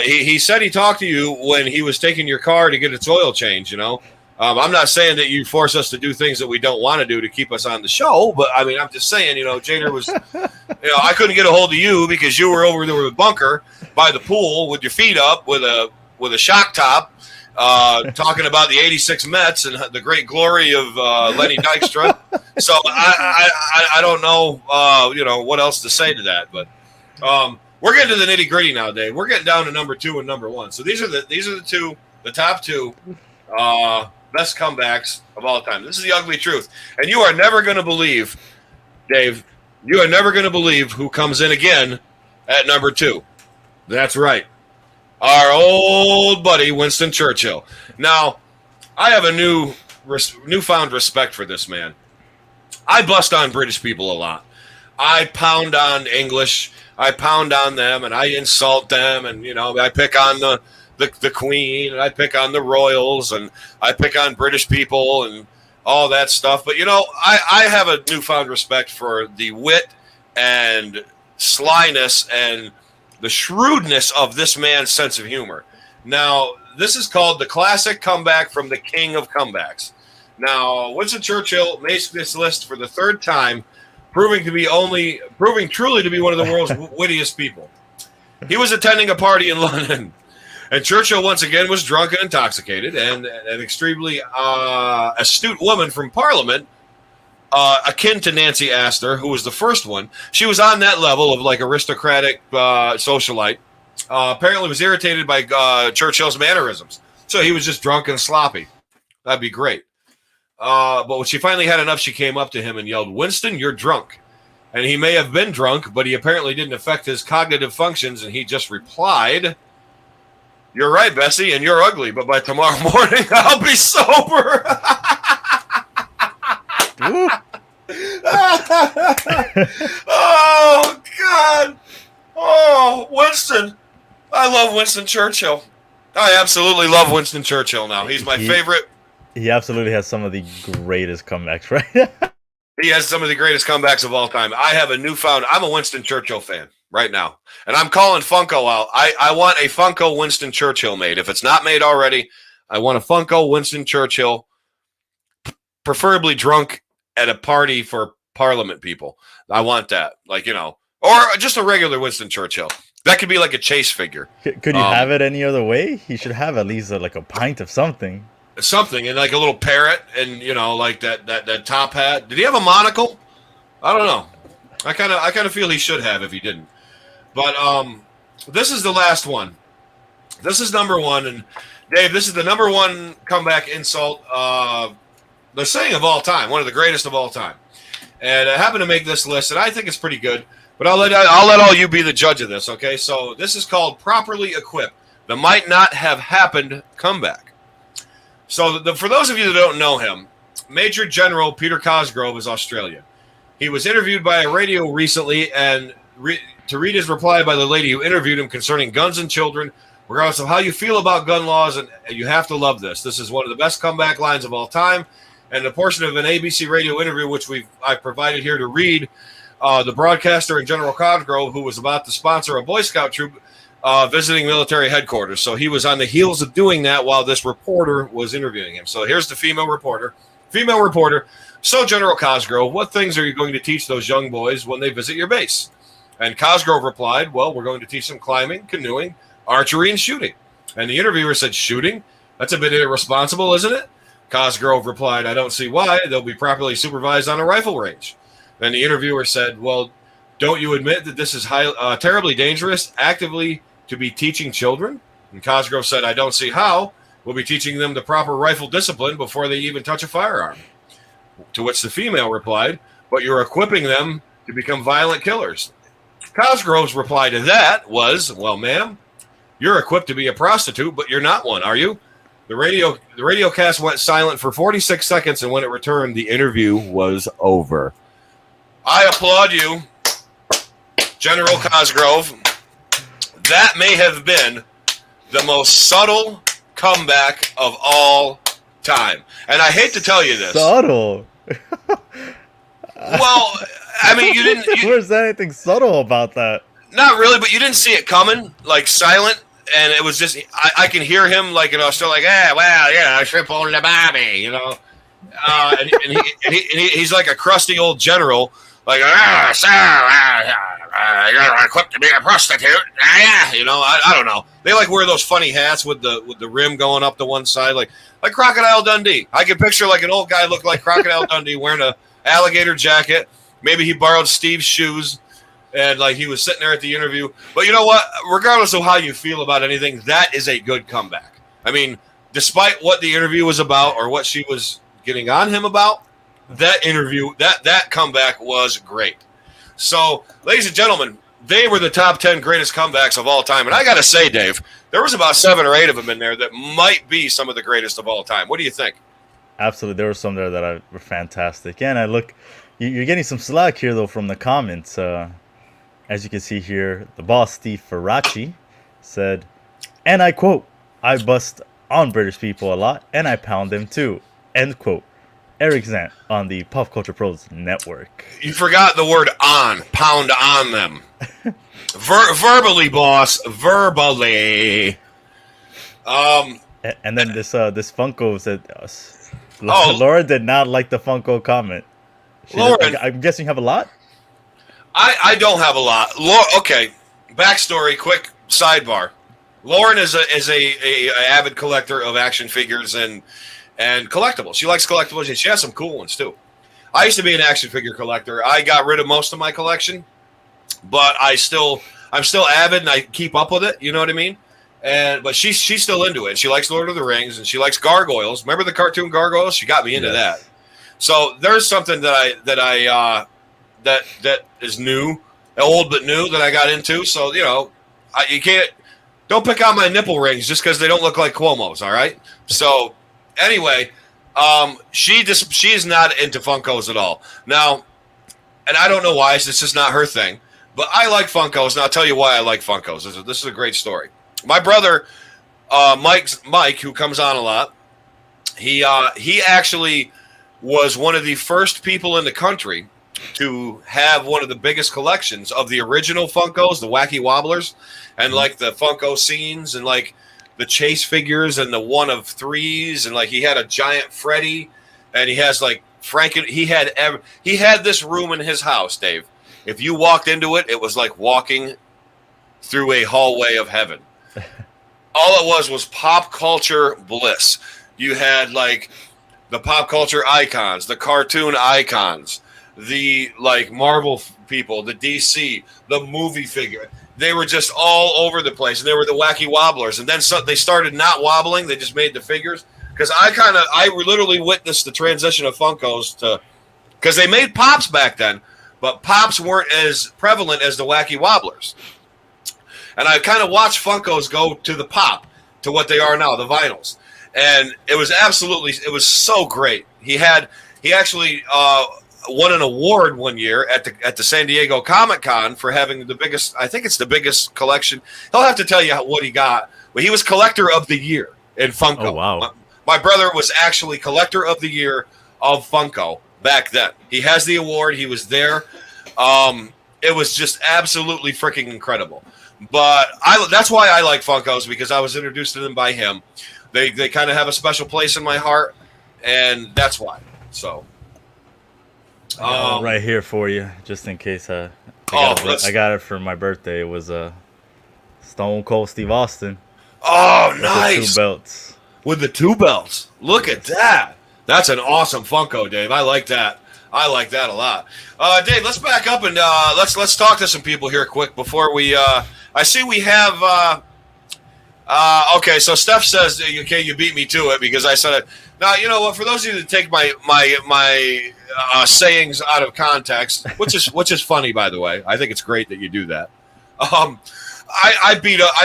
He said he talked to you when he was taking your car to get its oil change. I'm not saying that you force us to do things that we don't want to do to keep us on the show, but I mean, I'm just saying, Jader was, I couldn't get a hold of you because you were over there with a bunker by the pool with your feet up with a shock top, talking about the '86 Mets and the great glory of Lenny Dykstra. So I don't know, what else to say to that, but we're getting to the nitty gritty now, Dave. We're getting down to number 2 and number 1. So these are the top two. Best comebacks of all time. This is the ugly truth. And you are never going to believe, Dave, you are never going to believe who comes in again at number 2. That's right. Our old buddy, Winston Churchill. Now, I have a newfound respect for this man. I bust on British people a lot. I pound on English. I pound on them, and I insult them, and, I pick on the Queen, and I pick on the royals, and I pick on British people and all that stuff. But, I have a newfound respect for the wit and slyness and the shrewdness of this man's sense of humor. Now, this is called the classic comeback from the king of comebacks. Now, Winston Churchill makes this list for the 3rd time, proving truly to be one of the world's wittiest people. He was attending a party in London. And Churchill, once again, was drunk and intoxicated, and an extremely astute woman from Parliament, akin to Nancy Astor, who was the first one. She was on that level of, like, aristocratic socialite. Apparently was irritated by Churchill's mannerisms. So he was just drunk and sloppy. That'd be great. But when she finally had enough, she came up to him and yelled, "Winston, you're drunk." And he may have been drunk, but he apparently didn't affect his cognitive functions, and he just replied, "You're right, Bessie, and you're ugly, but by tomorrow morning, I'll be sober." Oh, God. Oh, Winston. I love Winston Churchill. I absolutely love Winston Churchill now. He's my favorite. He absolutely has some of the greatest comebacks, right? He has some of the greatest comebacks of all time. I'm a Winston Churchill fan right now. And I'm calling Funko out. I want a Funko Winston Churchill made. If it's not made already, I want a Funko Winston Churchill, preferably drunk at a party for Parliament people. I want that. Or just a regular Winston Churchill. That could be like a chase figure. Could you have it any other way? He should have at least a pint of something. Something, and like a little parrot, and like that top hat. Did he have a monocle? I don't know. I kind of feel he should have if he didn't. But this is the last one. This is number one, and Dave, this is the number one comeback insult. They're saying of all time, one of the greatest of all time. And I happen to make this list, and I think it's pretty good. But I'll let all you be the judge of this. Okay, so this is called properly equipped. The might not have happened comeback. So for those of you that don't know him, Major General Peter Cosgrove is Australian. He was interviewed by a radio recently, and to read his reply by the lady who interviewed him concerning guns and children, regardless of how you feel about gun laws, and you have to love this. This is one of the best comeback lines of all time. And a portion of an ABC radio interview, which I provided here to read, the broadcaster and General Cosgrove, who was about to sponsor a Boy Scout troop visiting military headquarters. So he was on the heels of doing that while this reporter was interviewing him. So here's the female reporter. So, General Cosgrove, what things are you going to teach those young boys when they visit your base? And Cosgrove replied, well, we're going to teach them climbing, canoeing, archery, and shooting. And the interviewer said, shooting? That's a bit irresponsible, isn't it? Cosgrove replied, I don't see why. They'll be properly supervised on a rifle range. Then the interviewer said, well, don't you admit that this is terribly dangerous, actively to be teaching children? And Cosgrove said, I don't see how. We'll be teaching them the proper rifle discipline before they even touch a firearm. To which the female replied, but you're equipping them to become violent killers. Cosgrove's reply to that was, well, ma'am, you're equipped to be a prostitute, but you're not one, are you? The radio cast went silent for 46 seconds, and when it returned, the interview was over. I applaud you, General Cosgrove. That may have been the most subtle comeback of all time. And I hate to tell you this. Subtle? Well, I mean, you didn't... Where's anything subtle about that? Not really, but you didn't see it coming, like silent. And it was just, I can hear him like in Australia, like, well, yeah, shrimp on the bobby, you know. And he's like a crusty old general, like, sir, you're equipped to be a prostitute. You know, I don't know. They like wear those funny hats with the rim going up to one side, like Crocodile Dundee. I can picture like an old guy look like Crocodile Dundee wearing a alligator jacket. Maybe he borrowed Steve's shoes. And like he was sitting there at the interview. But you know what? Regardless of how you feel about anything, that is a good comeback. I mean, despite what the interview was about or what she was getting on him about, that interview, that comeback was great. So, ladies and gentlemen, they were the top 10 greatest comebacks of all time. And I got to say, Dave, there was about 7 or 8 of them in there that might be some of the greatest of all time. What do you think? Absolutely. There were some there that were fantastic. And you're getting some slack here, though, from the comments. As you can see here, the boss, Steve Farace, said, and I quote, I bust on British people a lot, and I pound them too. End quote. Eric Zant on the Pop Culture Pros Network. You forgot the word on. Pound on them. Verbally, boss. Verbally. And then this Funko said, Laura did not like the Funko comment. Lauren, I'm guessing you have a lot? I don't have a lot. Okay, backstory, quick sidebar. Lauren is a avid collector of action figures and collectibles. She likes collectibles, and she has some cool ones too. I used to be an action figure collector. I got rid of most of my collection, but I'm still avid and I keep up with it. You know what I mean? But she's still into it. She likes Lord of the Rings and she likes gargoyles. Remember the cartoon gargoyles? She got me into that. So there's something that is new, old but new, that I got into. So, you know, don't pick out my nipple rings just because they don't look like Cuomo's, all right? So, anyway, she is not into Funkos at all. Now, and I don't know why, it's just not her thing, but I like Funkos, and I'll tell you why I like Funkos. This is a great story. My brother, Mike, who comes on a lot, he actually was one of the first people in the country to have one of the biggest collections of the original Funkos, the Wacky Wobblers, and like the Funko scenes and like the chase figures and the 1 of 3s, and like he had a giant Freddy, and he has like he had this room in his house, Dave. If you walked into it, it was like walking through a hallway of heaven. All it was pop culture bliss. You had like the pop culture icons, the cartoon icons, the like Marvel people, the DC, the movie figure. they were just all over the place, and they were the wacky wobblers. And then they started not wobbling; they just made the figures. Because I literally witnessed the transition of Funkos to, because they made Pops back then, but Pops weren't as prevalent as the wacky wobblers. And I kind of watched Funkos go to the pop, to what they are now, the vinyls. And it was so great. He actually won an award one year at the San Diego Comic-Con for having the biggest, I think it's the biggest collection. He'll have to tell you what he got. But he was collector of the year in Funko. Oh, wow. My brother was actually collector of the year of Funko back then. He has the award. He was there. It was just absolutely freaking incredible. But that's why I like Funkos, because I was introduced to them by him. They kind of have a special place in my heart, and that's why. So, right here for you, just in case. I got it for my birthday. It was Stone Cold Steve Austin. Oh, with nice! The 2 belts. With the 2 belts. Look at that. That's an awesome Funko, Dave. I like that. I like that a lot. Dave, let's back up and let's talk to some people here quick before we. I see we have. Okay, so Steph says, "Okay, you beat me to it because I said it." Now, you know what? For those of you that take my sayings out of context, which is funny, by the way, I think it's great that you do that. I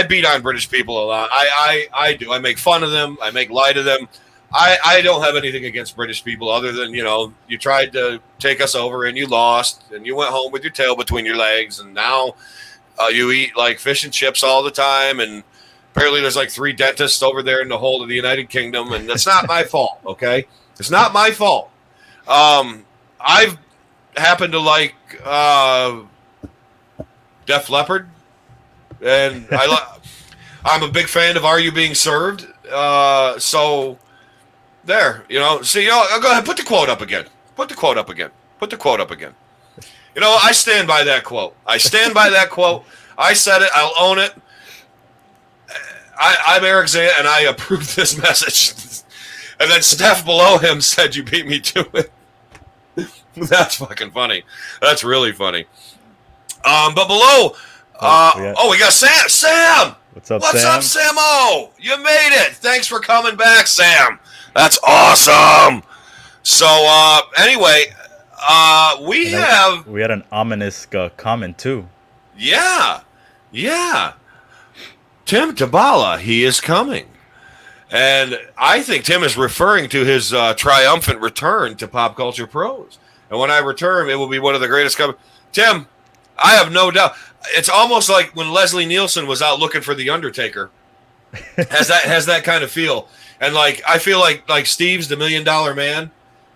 beat on British people a lot. I do. I make fun of them. I make light of them. I don't have anything against British people other than, you tried to take us over and you lost and you went home with your tail between your legs, and now you eat like fish and chips all the time, and apparently there's like 3 dentists over there in the whole of the United Kingdom, and that's not my fault, okay? It's not my fault. I've happened to like Def Leppard, and I'm a big fan of Are You Being Served? So there, see, go ahead, put the quote up again. Put the quote up again. I stand by that quote. I said it. I'll own it. I'm Eric Zant, and I approve this message. And then Steph below him said, "You beat me to it." That's fucking funny. That's really funny. But below, we got Sam. Sam! What's up, Sam? Oh, you made it. Thanks for coming back, Sam. That's awesome. So, anyway, we had an ominous comment, too. Yeah. Tim Tabala, he is coming. And I think Tim is referring to his triumphant return to Pop Culture Pros. And when I return, it will be one of the greatest Tim, I have no doubt. It's almost like when Leslie Nielsen was out looking for The Undertaker. Has that kind of feel. And I feel like Steve's the $1 Million Man.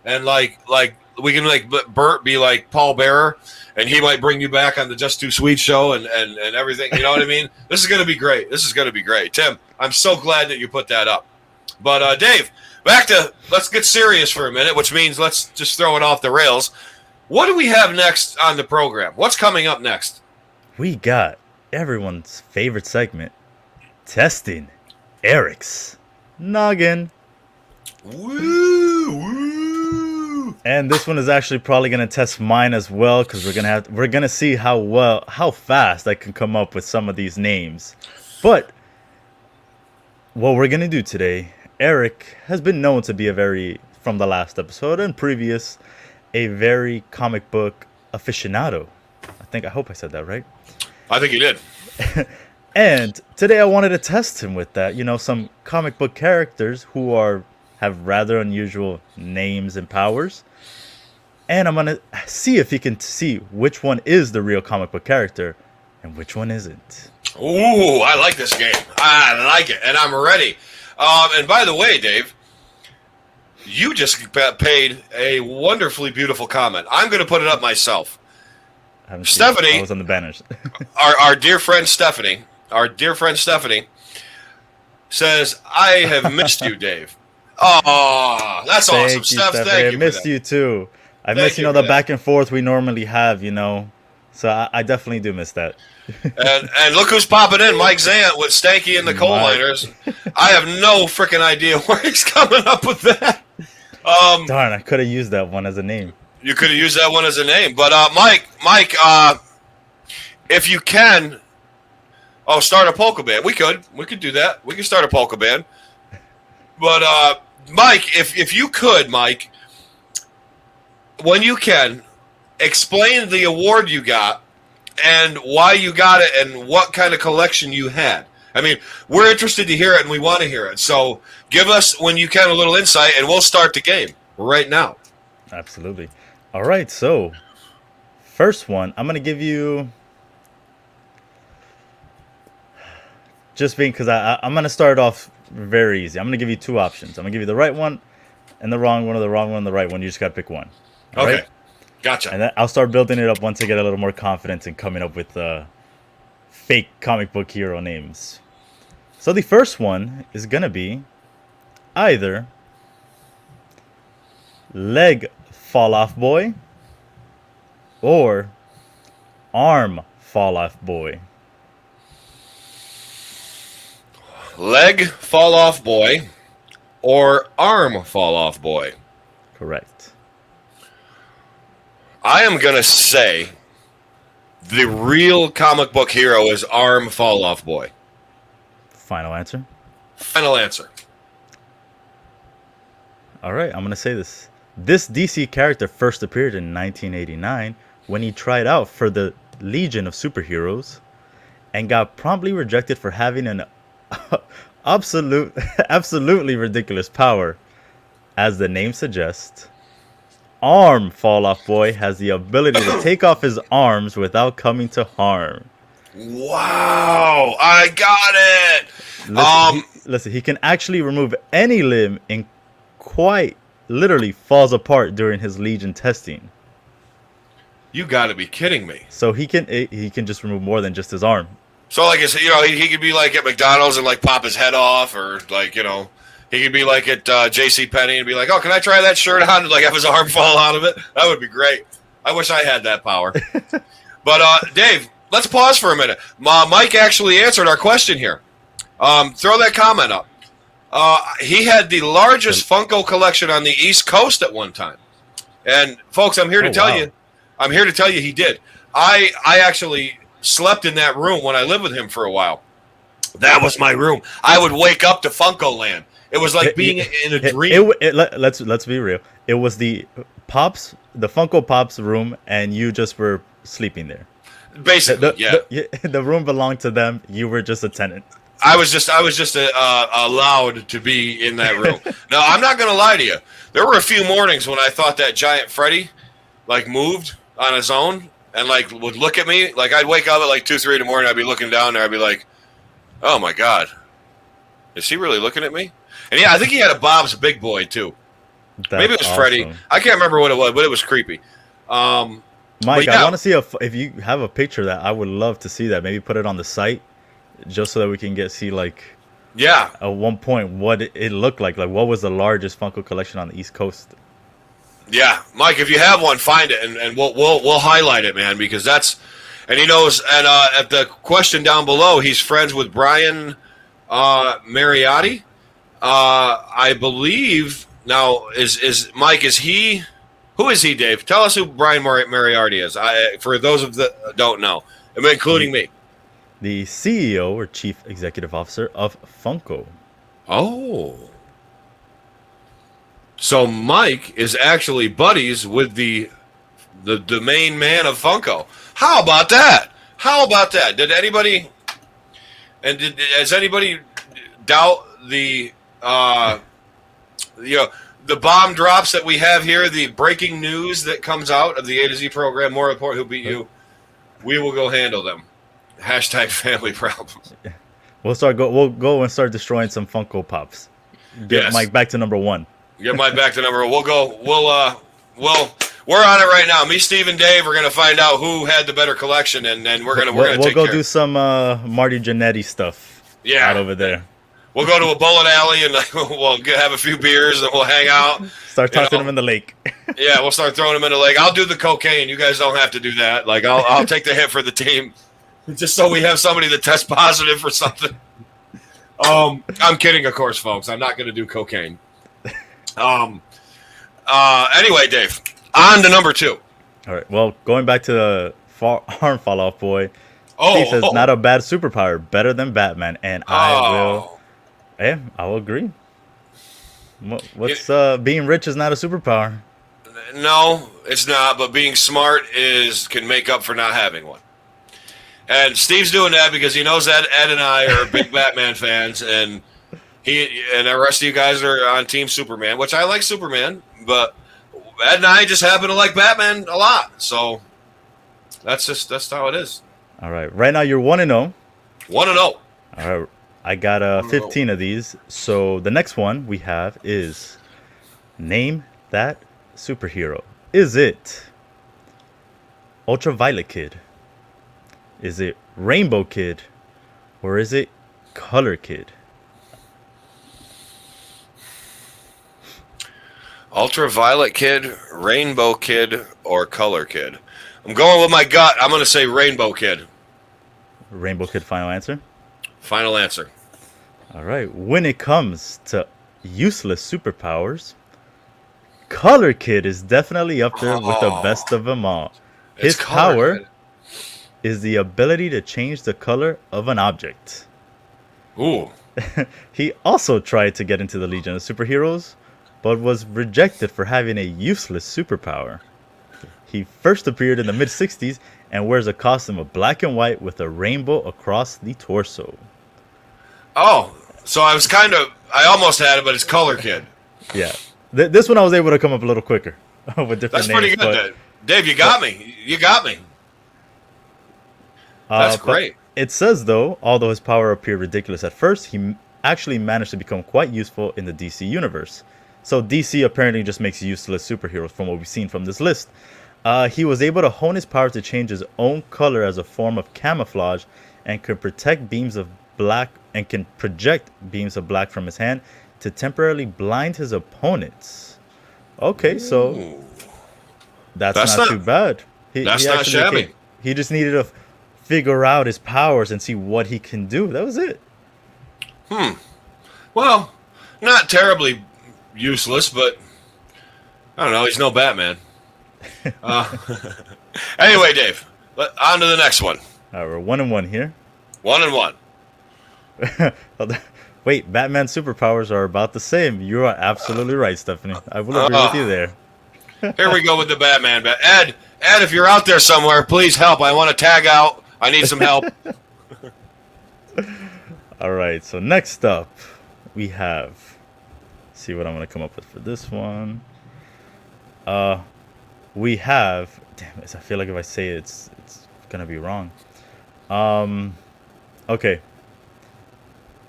And like we can Bert be like Paul Bearer. And he might bring you back on the Just Too Sweet show and everything. You know what I mean? This is going to be great. Tim, I'm so glad that you put that up. But, Dave, let's get serious for a minute, which means let's just throw it off the rails. What do we have next on the program? What's coming up next? We got everyone's favorite segment, testing Eric's Noggin. Woo! And this one is actually probably gonna test mine as well, because we're gonna see how fast I can come up with some of these names. But what we're gonna do today, Eric has been known to be from the last episode and previous, a very comic book aficionado. I hope I said that right. I think you did. And today I wanted to test him with that. Some comic book characters who have rather unusual names and powers. And I'm going to see if he can see which one is the real comic book character and which one isn't. Ooh, I like this game. I like it, and I'm ready. And by the way, Dave, you just paid a wonderfully beautiful comment. I'm going to put it up myself. Stephanie, I was on the banners. our dear friend Stephanie, says, "I have missed you, Dave." Oh, that's awesome, Steph. Thank you. I missed you too. I miss the back and forth we normally have. So I definitely do miss that. and look who's popping in, Mike Zant with Stanky and the Coal Miners. I have no freaking idea where he's coming up with that. Darn, I could have used that one as a name. You could have used that one as a name, but Mike, if you can, Oh, start a polka band. We could do that. We could start a polka band. But Mike, if you could, Mike, when you can, explain the award you got and why you got it and what kind of collection you had. I mean, we're interested to hear it and we want to hear it. So give us, when you can, a little insight and we'll start the game right now. Absolutely. All right, so first one, I'm going to give you, just being, because I'm going to start off very easy. I'm going to give you two options. I'm going to give you the right one and the wrong one, or the wrong one and the right one. You just got to pick one. All okay. Right? Gotcha. And then I'll start building it up once I get a little more confidence in coming up with fake comic book hero names. So the first one is going to be either Leg Fall Off Boy or Arm Fall Off Boy. Leg Fall Off Boy or Arm Fall Off Boy. Correct. I am going to say the real comic book hero is Arm Fall Off Boy. Final answer? Final answer. All right, I'm going to say this. This DC character first appeared in 1989 when he tried out for the Legion of Superheroes and got promptly rejected for having an absolutely ridiculous power. As the name suggests, Arm Fall Off Boy has the ability to take off his arms without coming to harm. Wow, I got it. Listen, he can actually remove any limb and quite literally falls apart during his Legion testing. You got to be kidding me. So he can just remove more than just his arm. So like I said, he could be like at McDonald's and like pop his head off, or like he could be like at JCPenney and be like, oh, can I try that shirt on and like have his arm fall out of it? That would be great. I wish I had that power. But Dave, let's pause for a minute. Mike actually answered our question here. Throw that comment up. He had the largest Funko collection on the East Coast at one time. And folks, I'm here to tell you he did. I actually slept in that room when I lived with him for a while. That was my room. I would wake up to Funko Land. It was like being in a dream. Let's be real. It was the Funko Pops room, and you just were sleeping there. Basically, the room belonged to them. You were just a tenant. I was just allowed to be in that room. No, I'm not going to lie to you. There were a few mornings when I thought that giant Freddy like moved on his own and like would look at me. Like I'd wake up at like 2-3 in the morning. I'd be looking down there. I'd be like, oh my God, is he really looking at me? And yeah, I think he had a Bob's Big Boy too. Maybe it was awesome. Freddy. I can't remember what it was, but it was creepy. Mike, I want to see if you have a picture of that. I would love to see that. Maybe put it on the site, just so that we can see like, at one point what it looked like. Like, what was the largest Funko collection on the East Coast? Yeah, Mike, if you have one, find it and we'll highlight it, man, because that's, and he knows. And at the question down below, he's friends with Brian Mariotti. I believe now is Mike. Is he? Who is he, Dave? Tell us who Brian Mariotti is. For those of that don't know, including me. The CEO or Chief Executive Officer of Funko. Oh. So Mike is actually buddies with the main man of Funko. How about that? Did anybody has anybody doubt the the bomb drops that we have here, the breaking news that comes out of the A to Z program? More important, who beat you? We will go handle them. Hashtag family problems. We'll go and start destroying some Funko Pops. Get Mike back to number one. Get Mike back to number one. We're on it right now. Me, Steve, and Dave are gonna find out who had the better collection, and then we're gonna we'll go do some Marty Jannetty stuff. Out over there. We'll go to a bowling alley and we'll have a few beers and we'll hang out. Start tossing them in the lake. Yeah, we'll start throwing them in the lake. I'll do the cocaine. You guys don't have to do that. Like I'll take the hit for the team, just so we have somebody that tests positive for something. I'm kidding, of course, folks. I'm not going to do cocaine. Anyway, Dave, on to number two. All right. Well, going back to the Arm Fall Off Boy, Steve says, not Oh, a bad superpower, better than Batman, and oh. I will agree. Yeah, What's being rich is not a superpower. no, it's not. But being smart can make up for not having one. And Steve's doing that because he knows that Ed and I are big Batman fans, and he and the rest of you guys are on Team Superman, which I like Superman, but Ed and I just happen to like Batman a lot. So that's how it is. All right, right now you're 1-0. 1-0. All right, I got 15 of these. So the next one we have is name that superhero. Is it Ultraviolet Kid? Is it Rainbow Kid? Or is it Color Kid? Ultraviolet Kid, Rainbow Kid, or Color Kid? I'm going with my gut. I'm going to say Rainbow Kid. Rainbow Kid, final answer? Final answer. All right. When it comes to useless superpowers, Color Kid is definitely up there with the best of them all. His power is the ability to change the color of an object. Ooh. He also tried to get into the Legion of Superheroes, but was rejected for having a useless superpower. He first appeared in the mid-60s and wears a costume of black and white with a rainbow across the torso. Oh, so I almost had it, but it's Color Kid. Yeah. This one I was able to come up a little quicker with different That's names. pretty good, Dave. You got me. You got me. That's great. It says, though, although his power appeared ridiculous at first, he actually managed to become quite useful in the DC universe. So DC apparently just makes useless superheroes from what we've seen from this list. He was able to hone his power to change his own color as a form of camouflage and could project beams of black from his hand to temporarily blind his opponents. Okay, so that's not too bad. That's not shabby. He just needed to figure out his powers and see what he can do. That was it. Well, not terribly useless, but I don't know. He's no Batman. Anyway, Dave, on to the next one. All right, we're 1-1 here. 1-1. Wait, Batman's superpowers are about the same. You are absolutely right, Stephanie. I will agree with you there. Here we go with the Batman. Ed, if you're out there somewhere, please help. I want to tag out. I need some help. All right, so next up, we have... Let's see what I'm going to come up with for this one. We have... Damn it, I feel like if I say it, it's going to be wrong. Okay.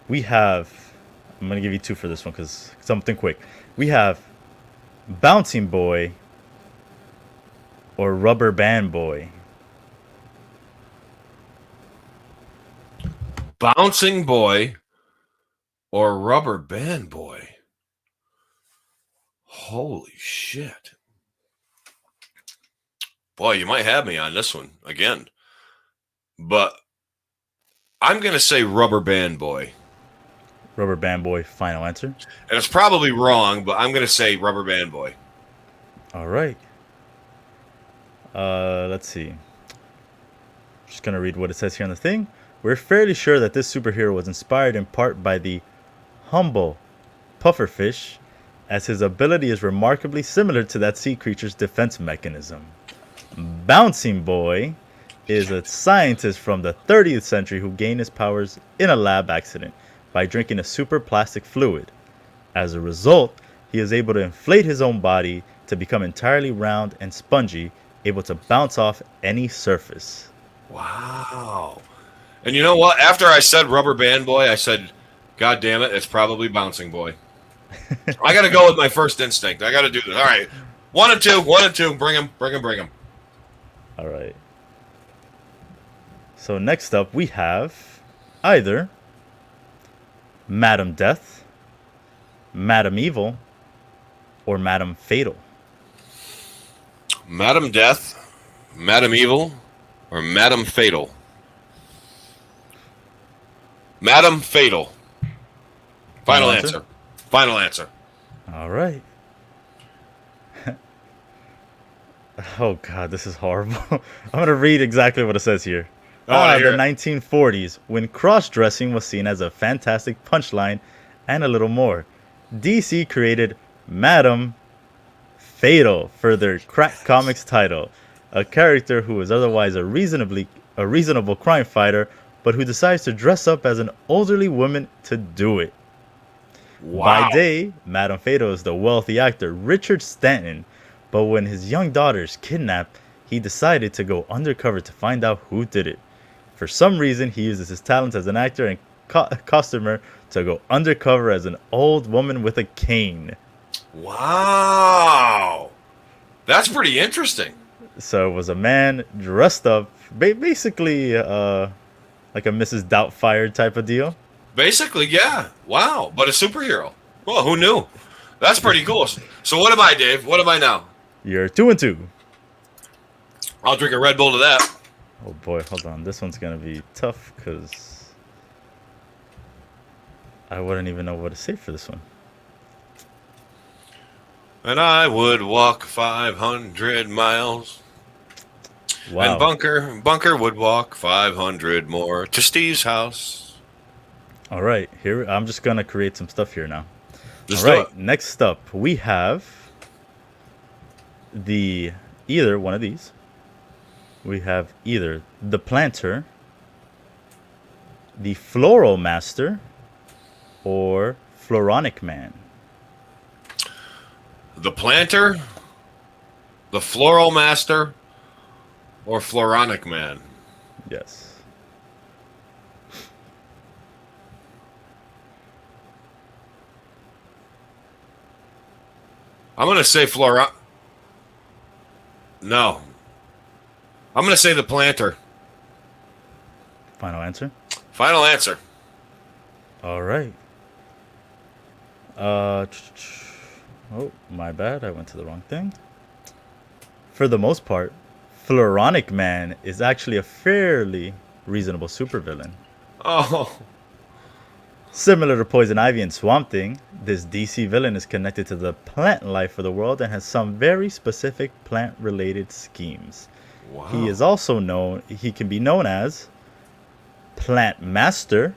We have... I'm going to give you two for this one because something quick. We have Bouncing Boy or Rubber Band Boy. Bouncing Boy or Rubber Band Boy? Holy shit. Boy, you might have me on this one again. But I'm going to say Rubber Band Boy. Rubber Band Boy, final answer? And it's probably wrong, but I'm going to say Rubber Band Boy. All right. Let's see. Just going to read what it says here on the thing. We're fairly sure that this superhero was inspired in part by the humble pufferfish, as his ability is remarkably similar to that sea creature's defense mechanism. Bouncing Boy is a scientist from the 30th century who gained his powers in a lab accident by drinking a super plastic fluid. As a result, he is able to inflate his own body to become entirely round and spongy, able to bounce off any surface. Wow. And you know what? After I said Rubber Band Boy, I said, God damn it, it's probably Bouncing Boy. I got to go with my first instinct. I got to do this. All right. 1 and 2. Bring him. All right. So next up, we have either Madam Death, Madam Evil, or Madam Fatal. Madam Death, Madam Evil, or Madam Fatal? Madam Fatal. Final answer. Final answer. All right. Oh, God, this is horrible. I'm going to read exactly what it says here. The 1940s, when cross-dressing was seen as a fantastic punchline and a little more. DC created Madame Fatal for their crack comics title, a character who is otherwise a reasonable crime fighter, but who decides to dress up as an elderly woman to do it. Wow. By day, Madame Fatal is the wealthy actor Richard Stanton, but when his young daughter is kidnapped, he decided to go undercover to find out who did it. For some reason, he uses his talents as an actor and costumer to go undercover as an old woman with a cane. Wow. That's pretty interesting. So it was a man dressed up, basically like a Mrs. Doubtfire type of deal. Basically, yeah. Wow. But a superhero. Well, who knew? That's pretty cool. So what am I, Dave? What am I now? You're 2 and 2. I'll drink a Red Bull to that. Oh boy, hold on. This one's gonna be tough because I wouldn't even know what to say for this one. And I would walk 500 miles. Wow. And Bunker would walk 500 more to Steve's house. All right, here I'm just gonna create some stuff here now. Just All right, next up we have either one of these. We have either the Planter, the Floral Master, or Floronic Man. The Planter, the Floral Master, or Floronic Man. Yes. I'm going to say No. I'm going to say the Planter. Final answer? Final answer. All right. Oh, my bad. I went to the wrong thing. For the most part, Floronic Man is actually a fairly reasonable supervillain. Oh. Similar to Poison Ivy and Swamp Thing, this DC villain is connected to the plant life of the world and has some very specific plant-related schemes. Wow. He can be known as Plant Master,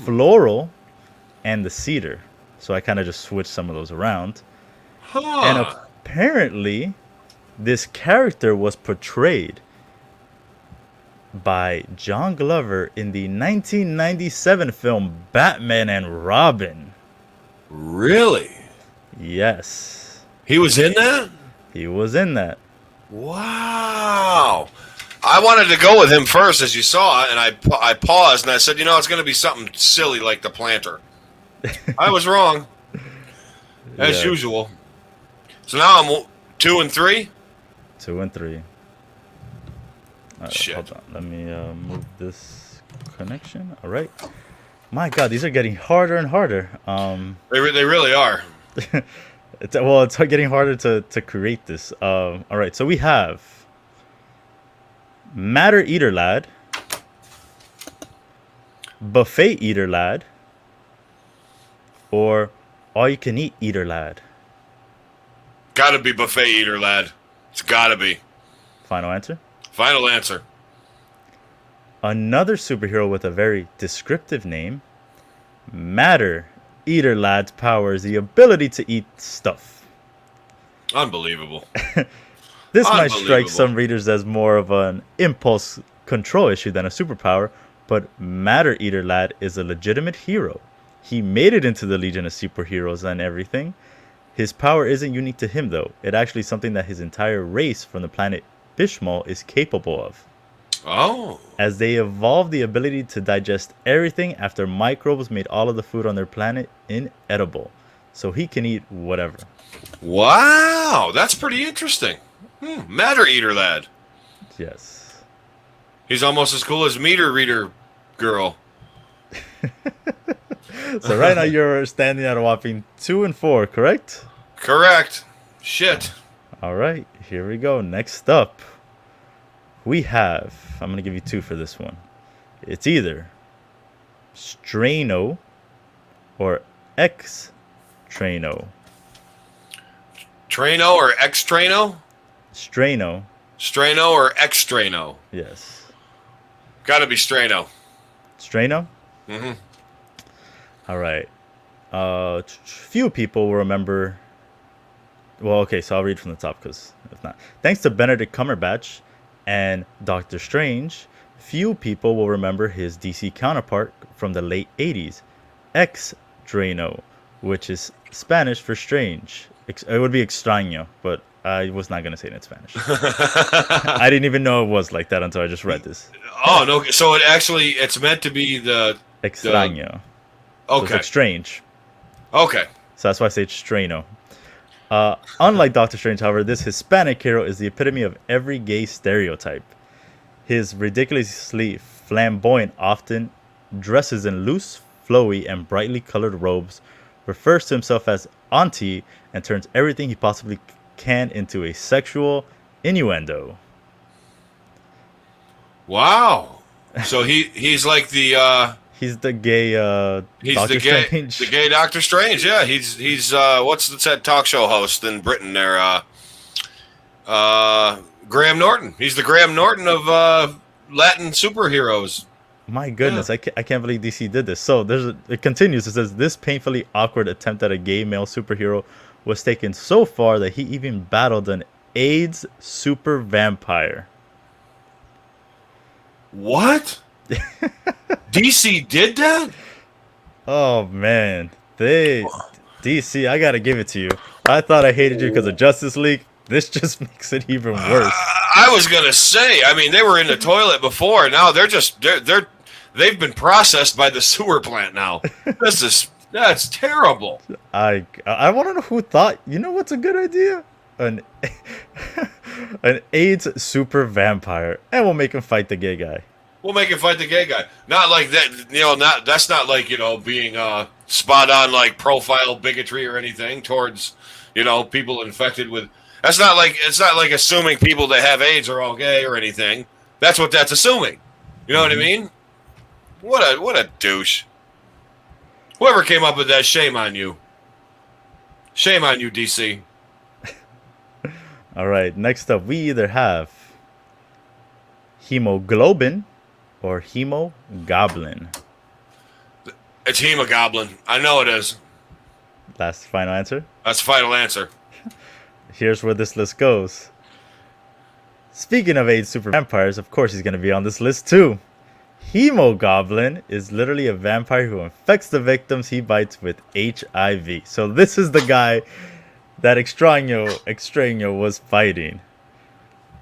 Floral, and the Cedar. So I kind of just switched some of those around. Huh. And apparently, this character was portrayed by John Glover in the 1997 film Batman and Robin. Really? Yes. He was in that? He was in that. Wow. I wanted to go with him first, as you saw, and I paused and I said, it's going to be something silly like the Planter. I was wrong, as usual. So now I'm 2 and 3? 2 and 3. Shit. Hold on. Let me move this connection. All right. My God, these are getting harder and harder. They really are. It's getting harder to create this. All right, so we have Matter Eater Lad, Buffet Eater Lad, or All You Can Eat Eater Lad. Gotta be Buffet Eater Lad. It's gotta be. Final answer? Final answer. Another superhero with a very descriptive name, Matter Eater Lad's power is the ability to eat stuff. Unbelievable. This might strike some readers as more of an impulse control issue than a superpower, but Matter Eater Lad is a legitimate hero. He made it into the Legion of Superheroes and everything. His power isn't unique to him, though. It's actually something that his entire race from the planet Bishmal is capable of. Oh. As they evolved the ability to digest everything after microbes made all of the food on their planet inedible. So he can eat whatever. Wow, that's pretty interesting. Matter Eater Lad. Yes. He's almost as cool as Meter Reader Girl. So right now you're standing at a whopping 2 and 4, correct? Correct. Shit. All right, here we go. Next up, we have, I'm going to give you 2 for this one. It's either Straino or X-Traino. Traino or X-Traino? Straino. Straino or X-Traino? Yes. Got to be Strano. Strano? Mm-hmm. All right. Few people will remember. Well, okay, so I'll read from the top because if not, thanks to Benedict Cumberbatch and Doctor Strange, few people will remember his DC counterpart from the late 80s, Ex Drano, which is Spanish for strange. It would be extraño, but I was not going to say it in Spanish. I didn't even know it was like that until I just read this. Oh, no. So it's meant to be the... Extraño. So Okay. it's like strange. Okay. So that's why I say Strano. Unlike Doctor Strange, however, this Hispanic hero is the epitome of every gay stereotype. His ridiculously flamboyant, often dresses in loose, flowy, and brightly colored robes, refers to himself as auntie, and turns everything he possibly can into a sexual innuendo. Wow. So he's like the... He's the gay He's Doctor Strange. the gay Doctor Strange. Yeah, he's what's that talk show host in Britain there? Graham Norton. He's the Graham Norton of Latin superheroes. My goodness, yeah. I can't believe DC did this. So it continues. It says this painfully awkward attempt at a gay male superhero was taken so far that he even battled an AIDS super vampire. What? DC did that? Oh man, DC, I gotta give it to you. I thought I hated you because of Justice League. This just makes it even worse. I was gonna say, I mean, they were in the toilet before. Now they've been processed by the sewer plant now. That's terrible. I want to know who thought. You know what's a good idea? An AIDS super vampire, and we'll make him fight the gay guy. We'll make him fight the gay guy. Not like that, that's not like, being spot on like profile bigotry or anything towards, people infected with. It's not like assuming people that have AIDS are all gay or anything. That's what that's assuming. You know what I mean? What a douche. Whoever came up with that, shame on you. Shame on you, DC. All right, next up, we either have Hemoglobin or Hemogoblin. It's Hemogoblin. I know it is. That's the final answer? That's the final answer. Here's where this list goes. Speaking of AIDS super vampires, of course he's going to be on this list too. Hemogoblin is literally a vampire who infects the victims he bites with HIV. So this is the guy that Extraño was fighting.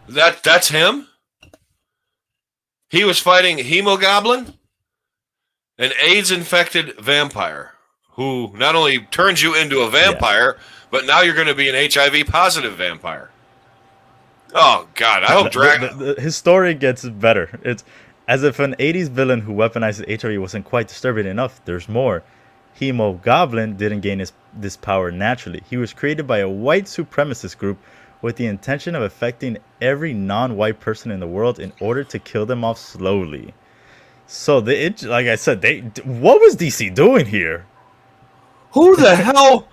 That's him? He was fighting Hemogoblin? An AIDS-infected vampire who not only turns you into a vampire, but now you're going to be an HIV-positive vampire. Oh, God. I hope his story gets better. It's as if an 80s villain who weaponizes HIV wasn't quite disturbing enough. There's more. Hemogoblin didn't gain this power naturally. He was created by a white supremacist group with the intention of affecting every non-white person in the world in order to kill them off slowly. So, like I said, what was DC doing here? Who the hell?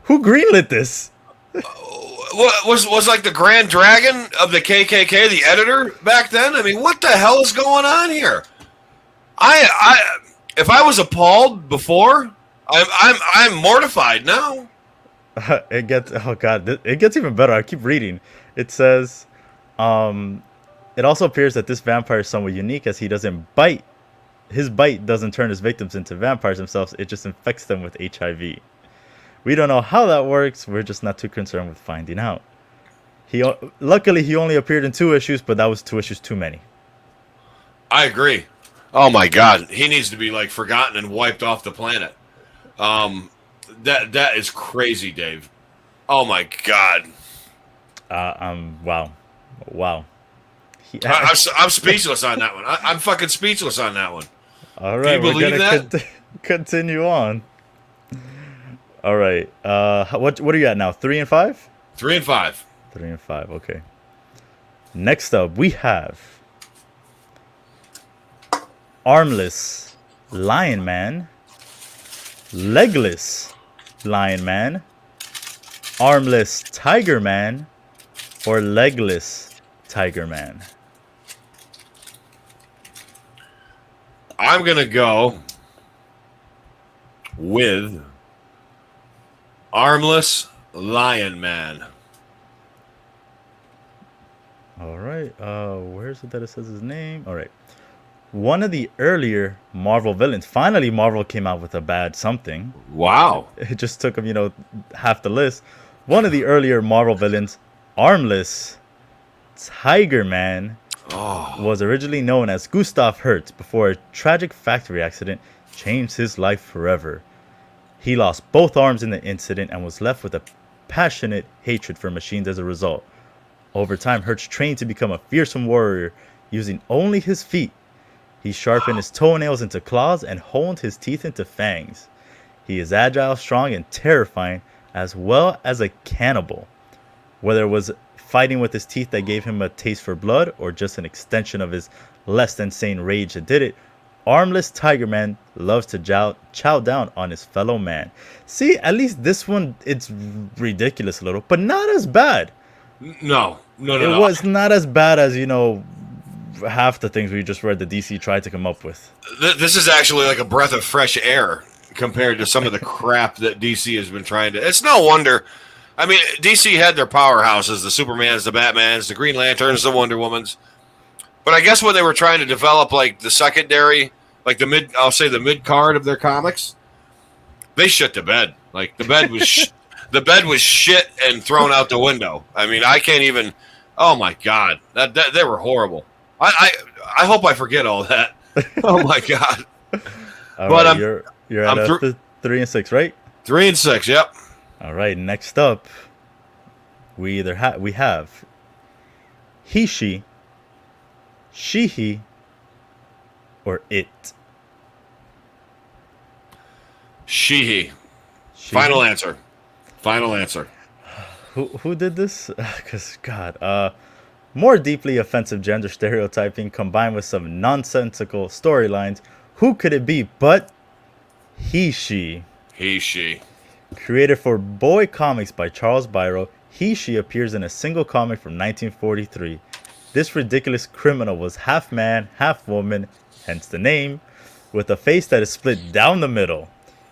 Who greenlit this? What was like the Grand Dragon of the KKK, the editor back then? I mean, what the hell is going on here? If I was appalled before, I'm mortified now. It gets even better. I keep reading. It says, it also appears that this vampire is somewhat unique as he doesn't bite. His bite doesn't turn his victims into vampires themselves. It just infects them with HIV. We don't know how that works. We're just not too concerned with finding out. Luckily, he only appeared in 2 issues, but that was 2 issues too many. I agree. Oh my God, he needs to be like forgotten and wiped off the planet. That is crazy, Dave. Oh my God. Wow. I'm speechless on that one. I'm fucking speechless on that one. All right, we're gonna continue on. All right. What are you at now? 3 and 5? 3 and 5. 3 and 5. Okay. Next up, we have Armless Lion Man, Legless Lion Man, Armless Tiger Man, or Legless Tiger Man. I'm going to go with Armless Lion Man. All right. Where is it that it says his name? All right. One of the earlier Marvel villains. Finally, Marvel came out with a bad something. Wow. It just took them, half the list. One of the earlier Marvel villains, Armless Tiger Man, was originally known as Gustav Hertz before a tragic factory accident changed his life forever. He lost both arms in the incident and was left with a passionate hatred for machines as a result. Over time, Hertz trained to become a fearsome warrior using only his feet. He sharpened his toenails into claws and honed his teeth into fangs. He is agile, strong, and terrifying, as well as a cannibal. Whether it was fighting with his teeth that gave him a taste for blood, or just an extension of his less than sane rage that did it, Armless Tiger Man loves to chow down on his fellow man. See, at least this one, it's ridiculous a little, but not as bad. No. It was not as bad as, half the things we just read that DC tried to come up with. This is actually like a breath of fresh air compared to some of the crap that DC has been trying to. It's no wonder. I mean, DC had their powerhouses, the Supermans, the Batmans, the Green Lanterns, the Wonder Womans. But I guess when they were trying to develop like the secondary, like the mid card of their comics, they shit the bed. Like the bed was the bed was shit and thrown out the window. I mean, I can't even. Oh my God, that they were horrible. I hope I forget all that. Oh my God. But right, you're at 3 and 6, right? 3 and 6. Yep. All right. Next up, we have he, she, or it. She. Final answer. Who did this? Because God, more deeply offensive gender stereotyping combined with some nonsensical storylines. Who could it be but he, she? Created for Boy Comics by Charles Byro, he appears in a single comic from 1943. This ridiculous criminal was half man, half woman, hence the name, with a face that is split down the middle.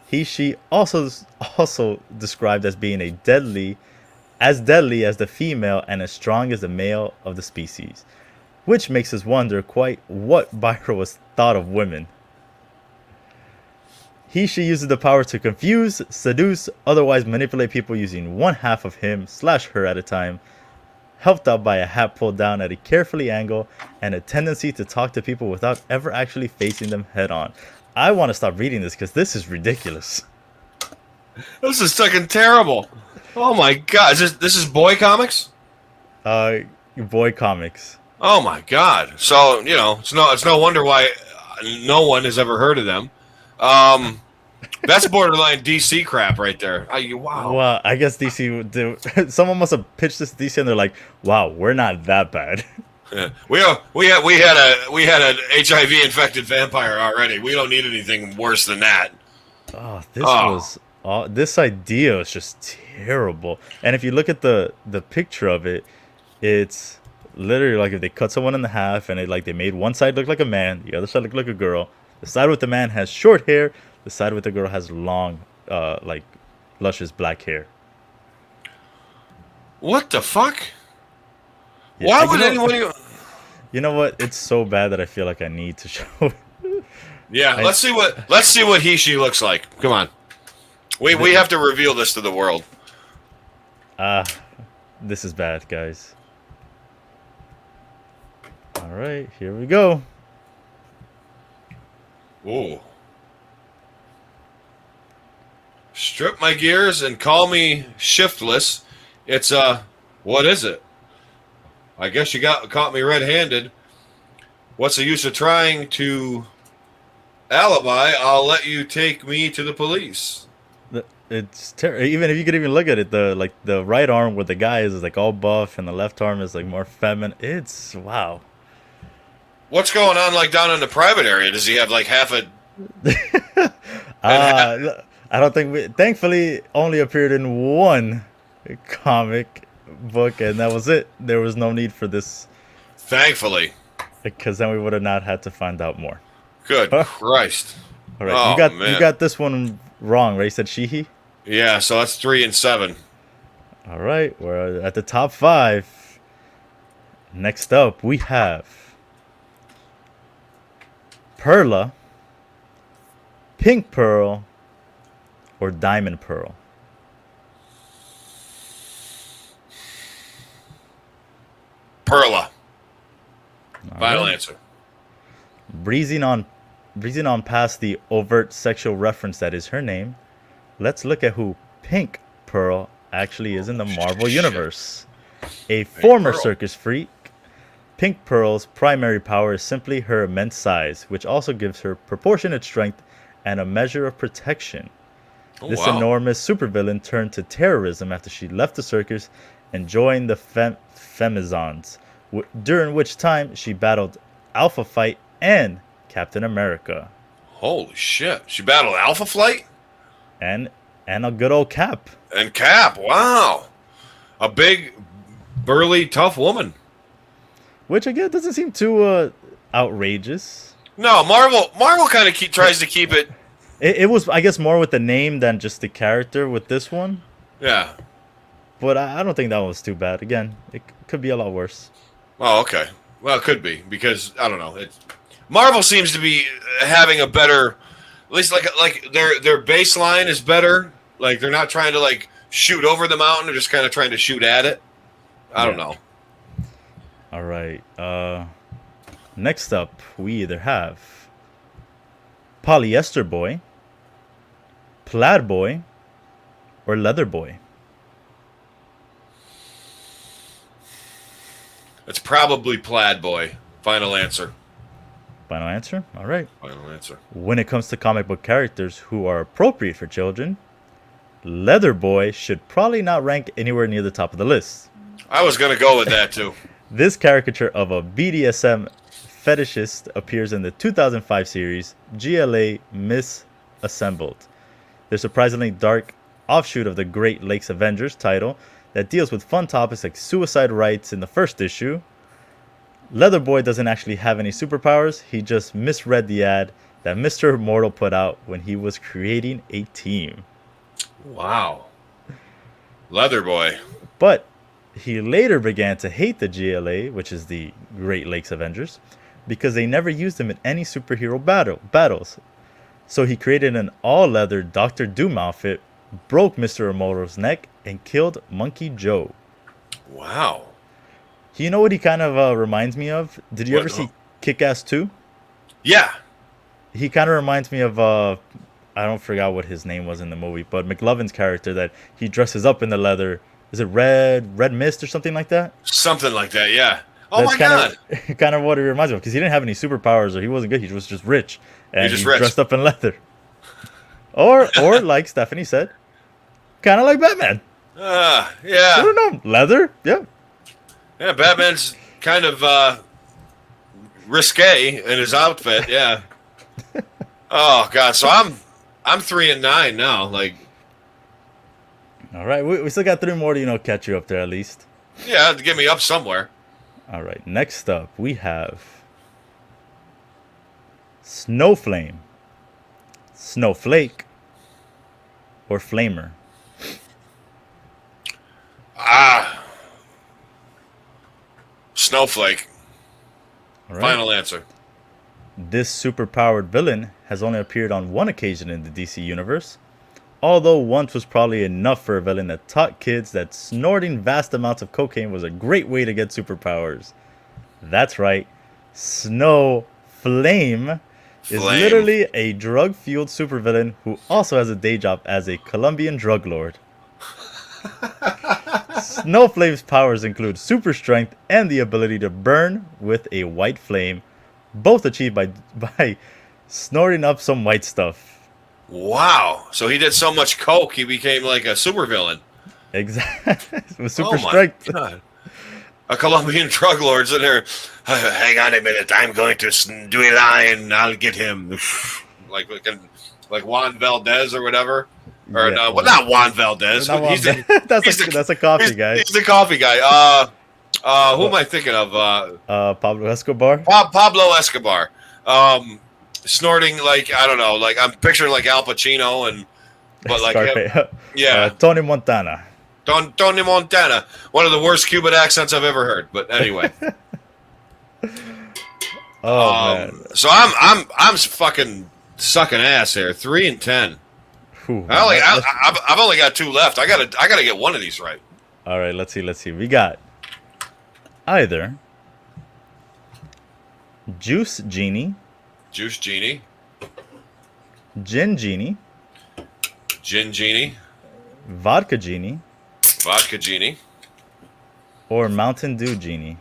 He also described as being as deadly as the female and as strong as the male of the species, which makes us wonder quite what Byro was thought of women. He uses the power to confuse, seduce, otherwise manipulate people using one half of him/her at a time, helped out by a hat pulled down at a carefully angle and a tendency to talk to people without ever actually facing them head on. I want to stop reading this because this is ridiculous. This is fucking terrible. Oh my God! This is Boy Comics? Boy Comics. Oh my God! So it's no wonder why no one has ever heard of them. That's borderline DC crap right there. Wow. Well, I guess DC. Someone must have pitched this to DC, and they're like, "Wow, we're not that bad." Yeah. We had an HIV infected vampire already. We don't need anything worse than that. This idea is just terrible. And if you look at the picture of it, it's literally like if they cut someone in half and they made one side look like a man, the other side look like a girl. The side with the man has short hair. The side with the girl has long, luscious black hair. What the fuck? Yeah, why would anyone? You know what? It's so bad that I feel like I need to show. Yeah, let's see what he looks like. Come on, we have to reveal this to the world. This is bad, guys. All right, here we go. Ooh. Strip my gears and call me shiftless. It's what is it? I guess you caught me red-handed. What's the use of trying to alibi? I'll let you take me to the police. It's even if you could even look at it, the right arm where the guy is like all buff and the left arm is like more feminine. It's wow. What's going on like down in the private area? Does he have like half a? I don't think thankfully only appeared in one comic book, and that was it. There was no need for this. Thankfully. Because then we would have not had to find out more. Good Christ. All right, Oh, you man. got this one wrong, right? You said she. Yeah, so that's 3 and 7. All right, we're at the top 5. Next up, we have Perla, Pink Pearl, or Diamond Pearl. Perla. All Final right. answer. Breezing on past the overt sexual reference that is her name, let's look at who Pink Pearl actually is in the Marvel Shit. Universe. A former Pearl. circus freak, Pink Pearl's primary power is simply her immense size, which also gives her proportionate strength and a measure of protection. Oh, This wow. enormous supervillain turned to terrorism after she left the circus and joined the Femizons, during which time she battled Alpha Fight and Captain America. Holy shit. She battled Alpha Flight? And a good old Cap. And Cap. Wow. A big, burly, tough woman. Which again doesn't seem too outrageous. No, Marvel kind of tries to keep it. It was, I guess, more with the name than just the character with this one. Yeah. But I don't think that one was too bad. Again, it could be a lot worse. Oh, okay. Well, it could be because I don't know. Marvel seems to be having a better, at least like their baseline is better. Like they're not trying to like shoot over the mountain; they're just kind of trying to shoot at it. I don't know. All right. Next up, we either have Polyester Boy, Plaid Boy, or Leather Boy. It's probably Plaid Boy. Final answer. Final answer? All right. Final answer. When it comes to comic book characters who are appropriate for children, Leather Boy should probably not rank anywhere near the top of the list. I was gonna go with that too. This caricature of a BDSM fetishist appears in the 2005 series GLA Misassembled. Their surprisingly dark offshoot of the Great Lakes Avengers title that deals with fun topics like suicide rights in the first issue. Leather Boy doesn't actually have any superpowers, he just misread the ad that Mr. Immortal put out when he was creating a team. Wow. Leather Boy. But he later began to hate the GLA, which is the Great Lakes Avengers, because they never used him in any superhero battles. So he created an all-leather Dr. Doom outfit, broke Mr. Immortal's neck, and killed Monkey Joe. Wow. You know what he kind of reminds me of? Did you ever see Kick-Ass 2? Yeah. He kind of reminds me of, I don't forget what his name was in the movie, but McLovin's character that he dresses up in the leather. Is it Red Mist or something like that? Something like that, yeah. Oh That's my God. kind of what it reminds me of, because he didn't have any superpowers or he wasn't good. He was just rich. And just he rich. dressed up in leather. Or like Stephanie said, kind of like Batman. I Yeah. don't know. Leather? Yeah. Yeah, Batman's kind of risque in his outfit, yeah. Oh God, so I'm 3 and 9 now. Like, All right. We still got 3 more to, catch you up there at least. yeah, to get me up somewhere. All right. Next up, we have Snowflame, Snowflake, or Flamer. Snowflake. All right. Final answer. This superpowered villain has only appeared on one occasion in the DC universe, although once was probably enough for a villain that taught kids that snorting vast amounts of cocaine was a great way to get superpowers. That's right, Snow Flame is Flame. literally a drug-fueled supervillain who also has a day job as a Colombian drug lord. Snowflame's powers include super strength and the ability to burn with a white flame, both achieved by snorting up some white stuff. Wow. So he did so much coke, he became like a supervillain. Exactly. With super Oh my strength. God. A Colombian drug lord's in there. Hang on a minute. I'm going to do a line. I'll get him. like Juan Valdez or whatever. Or Yeah. no, well, not Juan Valdez. Not He's Juan the- that's a coffee guy. He's the coffee guy. Who am I thinking of? Pablo Escobar. Pablo Escobar. snorting like I don't know, like I'm picturing like Al Pacino but like him, Scarface. yeah, Tony Montana. Tony Montana, one of the worst Cuban accents I've ever heard. But anyway, Oh man. so I'm fucking sucking ass here. 3 and 10. Whew, I've only got 2 left. I gotta get one of these right. all right, let's see. We got either Juice Genie, Juice Genie, Gin Genie, Gin Genie, Vodka Genie, Vodka Genie. or Mountain Dew Genie.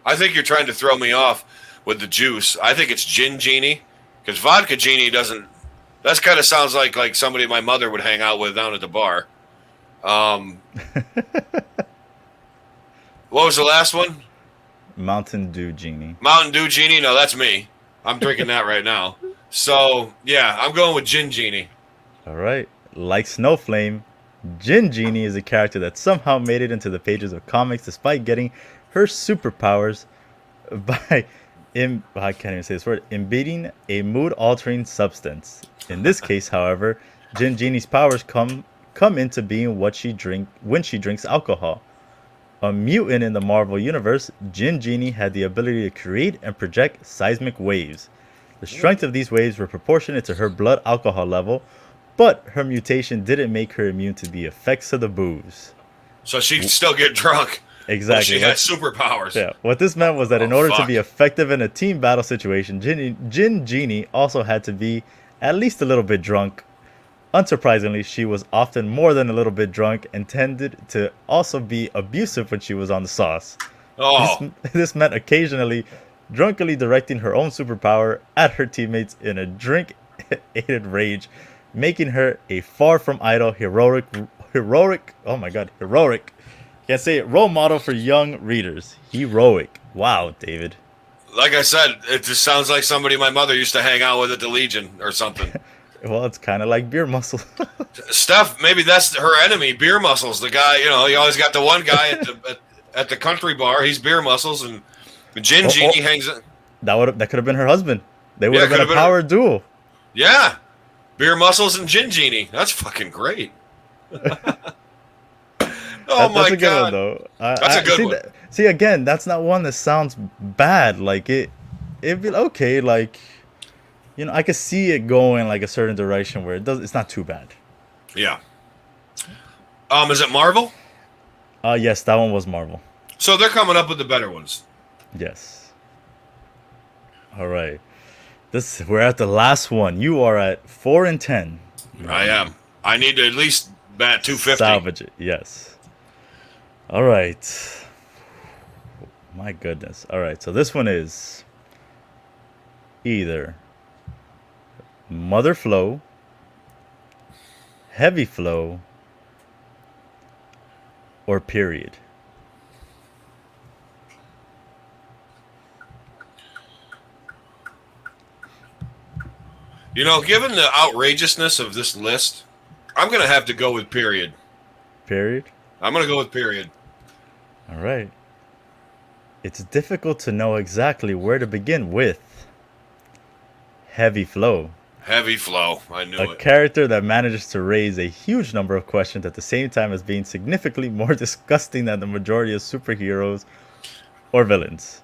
I think you're trying to throw me off with the juice. I think it's Gin Genie because Vodka Genie doesn't. That kind of sounds like somebody my mother would hang out with down at the bar. What was the last one? Mountain Dew Genie. Mountain Dew Genie? No, that's me. I'm drinking that right now. So, yeah, I'm going with Gin Genie. All right. Like Snowflame, Gin Genie is a character that somehow made it into the pages of comics despite getting her superpowers by I can't even say this word, embedding a mood-altering substance. In this case, however, Gin Genie's powers come into being when she drinks alcohol. A mutant in the Marvel Universe, Gin Genie had the ability to create and project seismic waves. The strength of these waves were proportionate to her blood alcohol level, but her mutation didn't make her immune to the effects of the booze. So she'd still get drunk. Exactly. She had superpowers. Yeah. What this meant was that in order to be effective in a team battle situation, Gin Genie also had to be at least a little bit drunk. Unsurprisingly, she was often more than a little bit drunk and tended to also be abusive when she was on the sauce. Oh. This meant occasionally drunkenly directing her own superpower at her teammates in a drink-aided rage, making her a far from idle, heroic, can't say it, role model for young readers. Heroic. Wow, David. Like I said, it just sounds like somebody my mother used to hang out with at the Legion or something. Well, it's kind of like Beer Muscle. Steph, maybe that's her enemy, Beer Muscles. The guy, you always got the one guy at the country bar. He's Beer Muscles, and Gin Genie hangs. That could have been her husband. They would have been a power duo. Yeah, Beer Muscles and Gin Genie. That's fucking great. That's a good one, though. That's a good one. See, again, that's not one that sounds bad. Like it'd be okay. Like, I could see it going like a certain direction where it's not too bad. Yeah. Is it Marvel? Yes, that one was Marvel. So they're coming up with the better ones. Yes. All right. We're at the last one. You are at 4 and 10. I am. I need to at least bat 250. Salvage it. Yes. All right. My goodness. All right. So this one is either Mother Flow, Heavy Flow, or Period. Given the outrageousness of this list, I'm going to have to go with Period. Period? I'm going to go with Period. All right. It's difficult to know exactly where to begin with Heavy Flow. Heavy Flow. I knew it. A character that manages to raise a huge number of questions at the same time as being significantly more disgusting than the majority of superheroes or villains.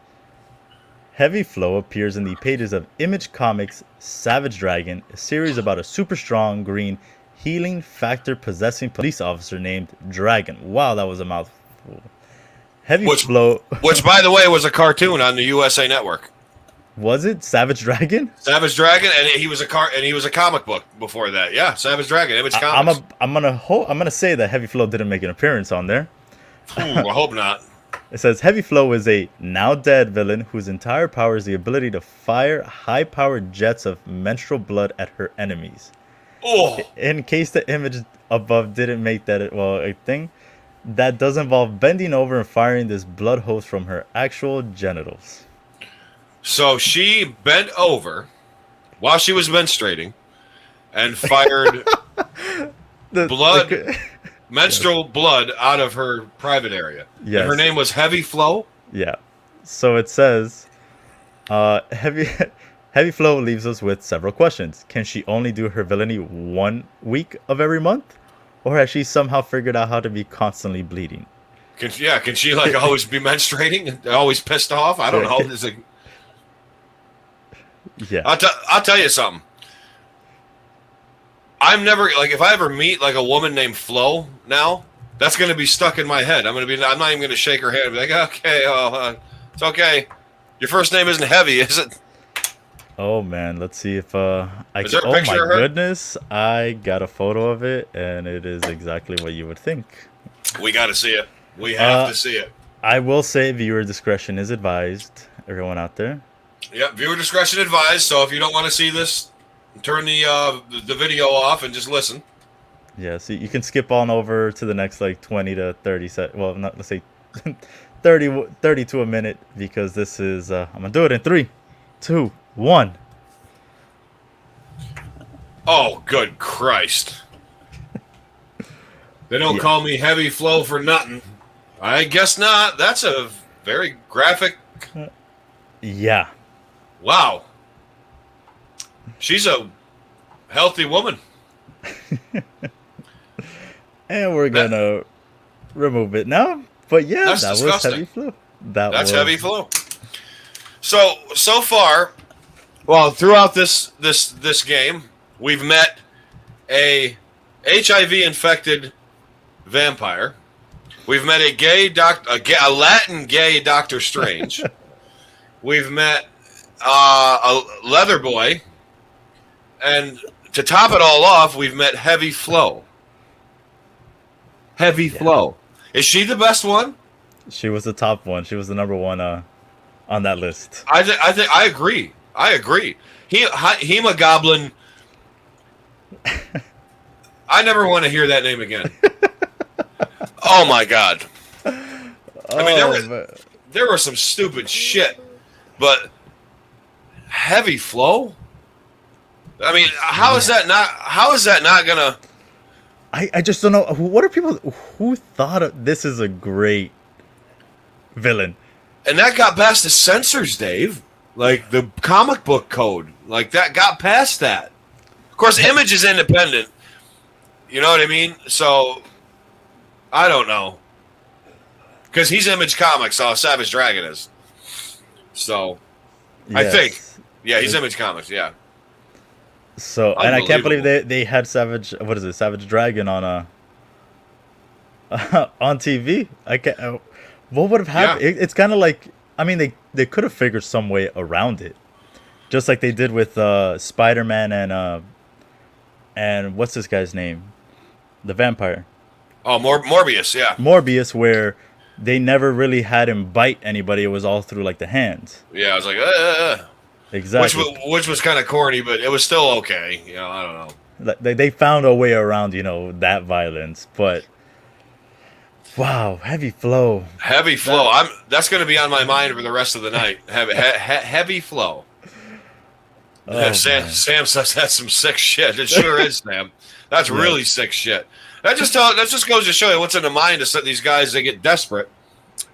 Heavy Flow appears in the pages of Image Comics' Savage Dragon, a series about a super strong green healing factor possessing police officer named Dragon. Wow, that was a mouthful. Heavy Flow, which by the way was a cartoon on the USA Network. Was it Savage Dragon? Savage Dragon, and he was a comic book before that. Yeah, Savage Dragon, Image Comics. I'm gonna say that Heavy Flow didn't make an appearance on there. Ooh, I hope not. It says Heavy Flow is a now dead villain whose entire power is the ability to fire high-powered jets of menstrual blood at her enemies. Oh. In case the image above didn't make that a thing, that does involve bending over and firing this blood hose from her actual genitals. So she bent over while she was menstruating and fired menstrual blood out of her private area. Yes. And her name was Heavy Flow? Yeah. So it says, Heavy Heavy Flow leaves us with several questions. Can she only do her villainy 1 week of every month? Or has she somehow figured out how to be constantly bleeding? Can she like always be menstruating? Always pissed off? I don't know. There's a, Yeah. I'll tell you something. I'm never like if I ever meet like a woman named Flo now, that's gonna be stuck in my head. I'm not even gonna shake her hand and be like, okay, it's okay. Your first name isn't Heavy, is it? Oh man, let's see if Is there a oh picture my of her? goodness, I got a photo of it and it is exactly what you would think. We got to see it. We have Uh, to see it. I will say viewer discretion is advised, everyone out there. Yep, viewer discretion advised. So if you don't want to see this, turn the video off and just listen. Yeah, so you can skip on over to the next like 20 to 30 sec. Well, not let's say 30 to a minute because this is I'm gonna do it in 3, 2, 1. Oh, good Christ! They don't Yeah. call me Heavy Flow for nothing. I guess not. That's a very graphic. Yeah, Wow. She's a healthy woman. and we're gonna remove it now. But yeah, That's that was disgusting. Heavy Flow. That That's was Heavy Flow. So far, well, throughout this game, we've met a HIV infected vampire. We've met a Latin gay Doctor Strange. We've met a leather boy, and to top it all off, we've met Heavy Flow. Heavy Flow. Is she the best one? She was the top one. She was the number one on that list. I agree. I agree. Hemogoblin. I never want to hear that name again. Oh my god. I mean, there were some stupid shit, but Heavy Flow. I mean, how is that not gonna? I just don't know. What are people who thought of this is a great villain? And that got past the censors, Dave. Like the comic book code, like that got past that. Of course, Image is independent. You know what I mean? So I don't know, because he's Image Comics, so Savage Dragon is. So I think, yeah, he's Image Comics. Yeah. So, and I can't believe they had Savage. What is it? Savage Dragon on on TV. I can't. What would have happened? Yeah. It's kind of like, I mean, they could have figured some way around it, just like they did with Spider-Man and what's this guy's name, the vampire. Oh, Morbius. Yeah. Morbius, where they never really had him bite anybody. It was all through like the hands. Yeah, I was like, Exactly. which was kind of corny, but it was still okay. You know, I don't know. They found a way around, that violence, but wow, Heavy Flow. Heavy Flow. That's going to be on my mind for the rest of the night. Heavy Flow. Oh, Sam says that's some sick shit. It sure is, Sam. That's really sick shit. That just goes to show you what's in the mind of some of these guys. They get desperate,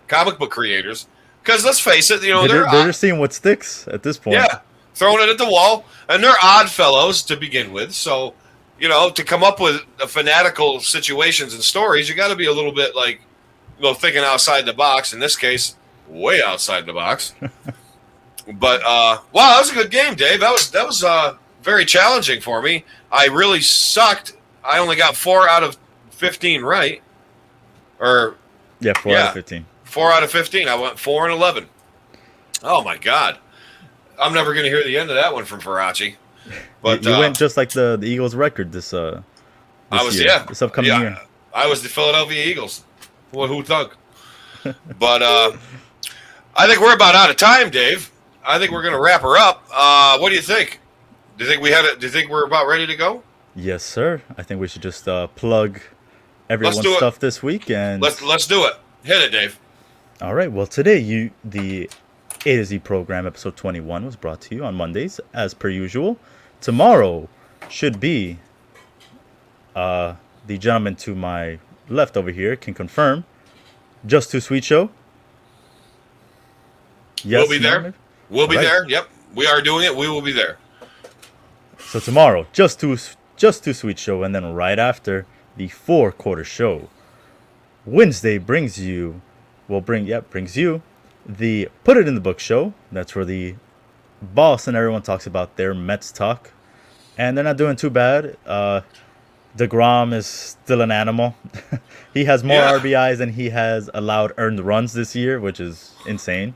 comic book creators. Because let's face it, they're just seeing what sticks at this point. Yeah, throwing it at the wall, and they're odd fellows to begin with. So, to come up with fanatical situations and stories, you got to be a little bit like, thinking outside the box. In this case, way outside the box. But wow, that was a good game, Dave. That was very challenging for me. I really sucked. I only got 4 out of 15 right. Or 4 out of 15. 4 out of 15. I went 4 and 11. Oh my god! I'm never going to hear the end of that one from Farace. But you went just like the Eagles record this year. This upcoming year. I was the Philadelphia Eagles. Well, who thunk? But I think we're about out of time, Dave. I think we're going to wrap her up. What do you think? Do you think we're about ready to go? Yes, sir. I think we should just plug everyone's stuff this week, and let's do it. Hit it, Dave. All right. Well, today the A to Z program episode 21 was brought to you on Mondays as per usual. Tomorrow should be the gentleman to my left over here can confirm. Just Too Sweet show. Yes, we'll be there. We'll be All right. there. Yep, we are doing it. We will be there. So tomorrow, just too sweet show, and then right after the 4-quarter show, Wednesday brings you the Put It in the Book show. That's where the boss and everyone talks about their Mets talk, and they're not doing too bad. DeGrom is still an animal. He has more Yeah. RBIs than he has allowed earned runs this year, which is insane.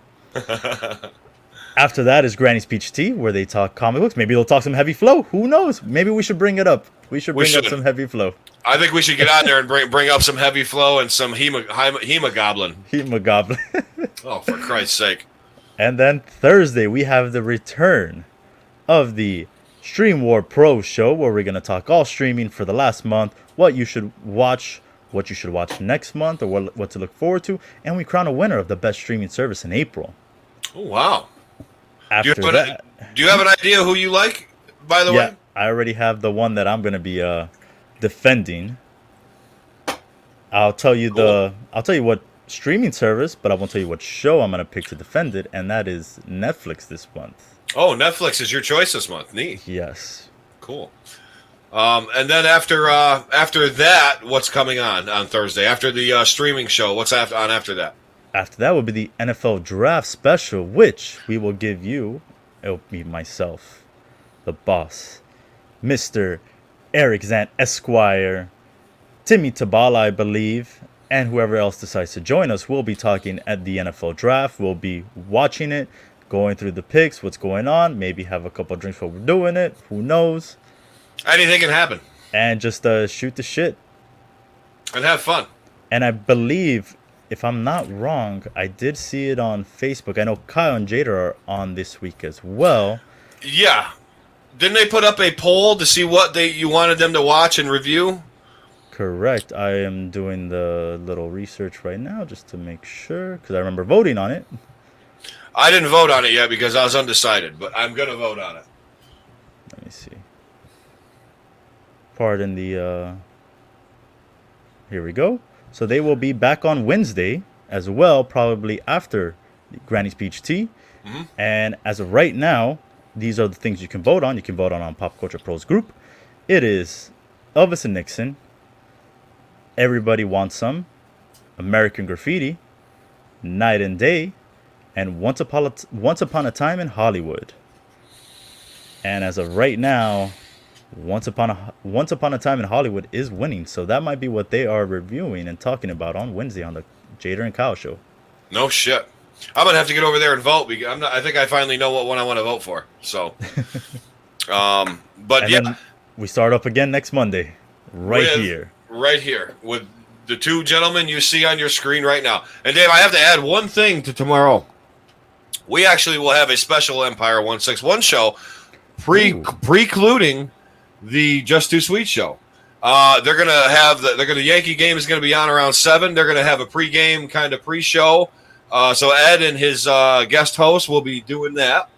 After that is Granny's Peach Tea, where they talk comic books. Maybe they'll talk some heavy flow. Who knows? Maybe we should bring it up. We should bring up some heavy flow. I think we should get out there and bring up some heavy flow and some hemoglobin. Hemoglobin. Oh, for Christ's sake. And then Thursday, we have the return of the Stream War Pro show, where we're going to talk all streaming for the last month, what you should watch next month, or what to look forward to, and we crown a winner of the best streaming service in April. Oh, wow. After that, do you have an idea who you like, by the way? I already have the one that I'm going to be defending. I'll tell you what streaming service, but I won't tell you what show I'm going to pick to defend it, and that is Netflix this month. Oh, Netflix is your choice this month. Neat. Yes. Cool. And then after that, what's coming on Thursday? After the streaming show, what's after that? After that will be the NFL Draft Special, which we will give you. It'll be myself, the boss, Mr. Eric Zant Esquire, Timmy Tabala, I believe, and whoever else decides to join us. We'll be talking at the NFL Draft. We'll be watching it, going through the picks, what's going on, maybe have a couple of drinks while we're doing it. Who knows? Anything can happen. And just shoot the shit. And have fun. And I believe, if I'm not wrong, I did see it on Facebook. I know Kyle and Jada are on this week as well. Yeah. Didn't they put up a poll to see what you wanted them to watch and review? Correct. I am doing the little research right now just to make sure, because I remember voting on it. I didn't vote on it yet because I was undecided, but I'm going to vote on it. Let me see. Pardon the... Here we go. So they will be back on Wednesday as well, probably after Granny's Peach Tea. Mm-hmm. And as of right now, these are the things you can vote on. You can vote on Pop Culture Pros group. It is Elvis and Nixon, Everybody Wants Some, American Graffiti, Night and Day, and Once Upon a Time in Hollywood. And as of right now, Once Upon a Time in Hollywood is winning, so that might be what they are reviewing and talking about on Wednesday on the Jader and Kyle show. No shit. I'm gonna have to get over there and vote because I think I finally know what one I want to vote for. So, but And yeah, then we start up again next Monday, right here with the two gentlemen you see on your screen right now. And Dave, I have to add one thing to tomorrow. We actually will have a special Empire 161 show precluding the Just Too Sweet show. They're gonna have the Yankee game is gonna be on around 7. They're gonna have a pregame kind of pre-show. So Ed and his guest host will be doing that.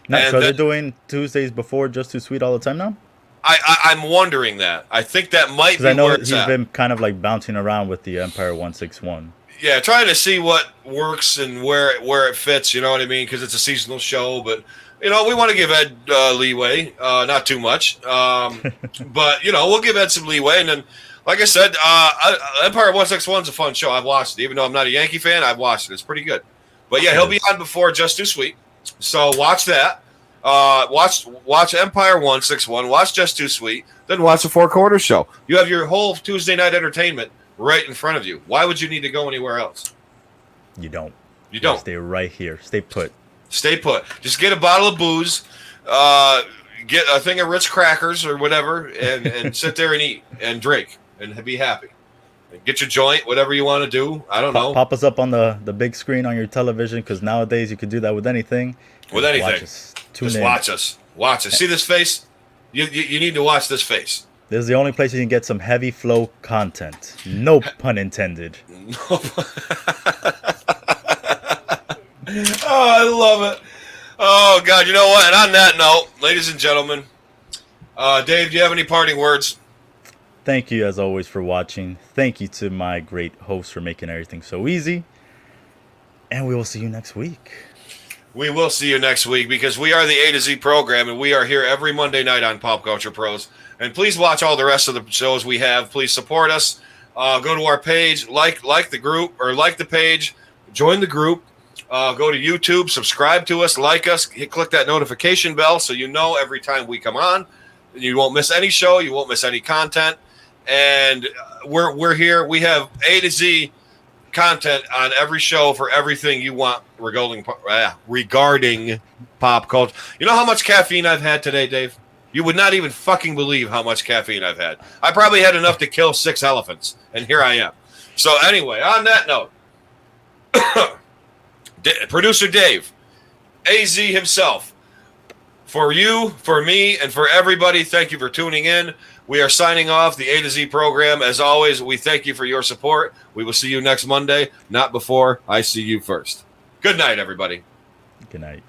Nice. So they're doing Tuesdays before Just Too Sweet all the time now? I'm wondering that. I think that might be I know where it's he's at. been kind of like bouncing around with the Empire 161. Yeah, trying to see what works and where it fits. You know what I mean? Because it's a seasonal show, but we want to give Ed leeway, not too much, but we'll give Ed some leeway. And then, like I said, Empire 161 is a fun show. I've watched it, even though I'm not a Yankee fan. I've watched it. It's pretty good. But yeah, he'll be on before Just Too Sweet, so watch that. Watch Empire 161. Watch Just Too Sweet. Then watch the 4-quarter show. You have your whole Tuesday night entertainment right in front of you. Why would you need to go anywhere else? You don't. You don't. Stay right here. Stay put. Stay put. Just get a bottle of booze, get a thing of Ritz crackers or whatever, and sit there and eat and drink and be happy. And get your joint, whatever you want to do. I don't know. Pop us up on the big screen on your television, because nowadays you could do that with anything. With anything. Watch us. Just watch us. Watch us. See this face? You need to watch this face. This is the only place you can get some heavy flow content. No pun intended. Oh, I love it. Oh, God. You know what? And on that note, ladies and gentlemen, Dave, do you have any parting words? Thank you, as always, for watching. Thank you to my great host for making everything so easy. And we will see you next week. We will see you next week because we are the A to Z program, and we are here every Monday night on Pop Culture Pros. And please watch all the rest of the shows we have. Please support us. Go to our page, like the group, or like the page, join the group. Go to YouTube, subscribe to us, like us, click that notification bell so you know every time we come on. You won't miss any show. You won't miss any content. And we're here. We have A to Z content on every show for everything you want regarding pop culture. You know how much caffeine I've had today, Dave? You would not even fucking believe how much caffeine I've had. I probably had enough to kill 6 elephants, and here I am. So anyway, on that note, producer Dave, AZ himself, for you, for me, and for everybody, thank you for tuning in. We are signing off the A to Z program. As always, we thank you for your support. We will see you next Monday, not before I see you first. Good night, everybody. Good night.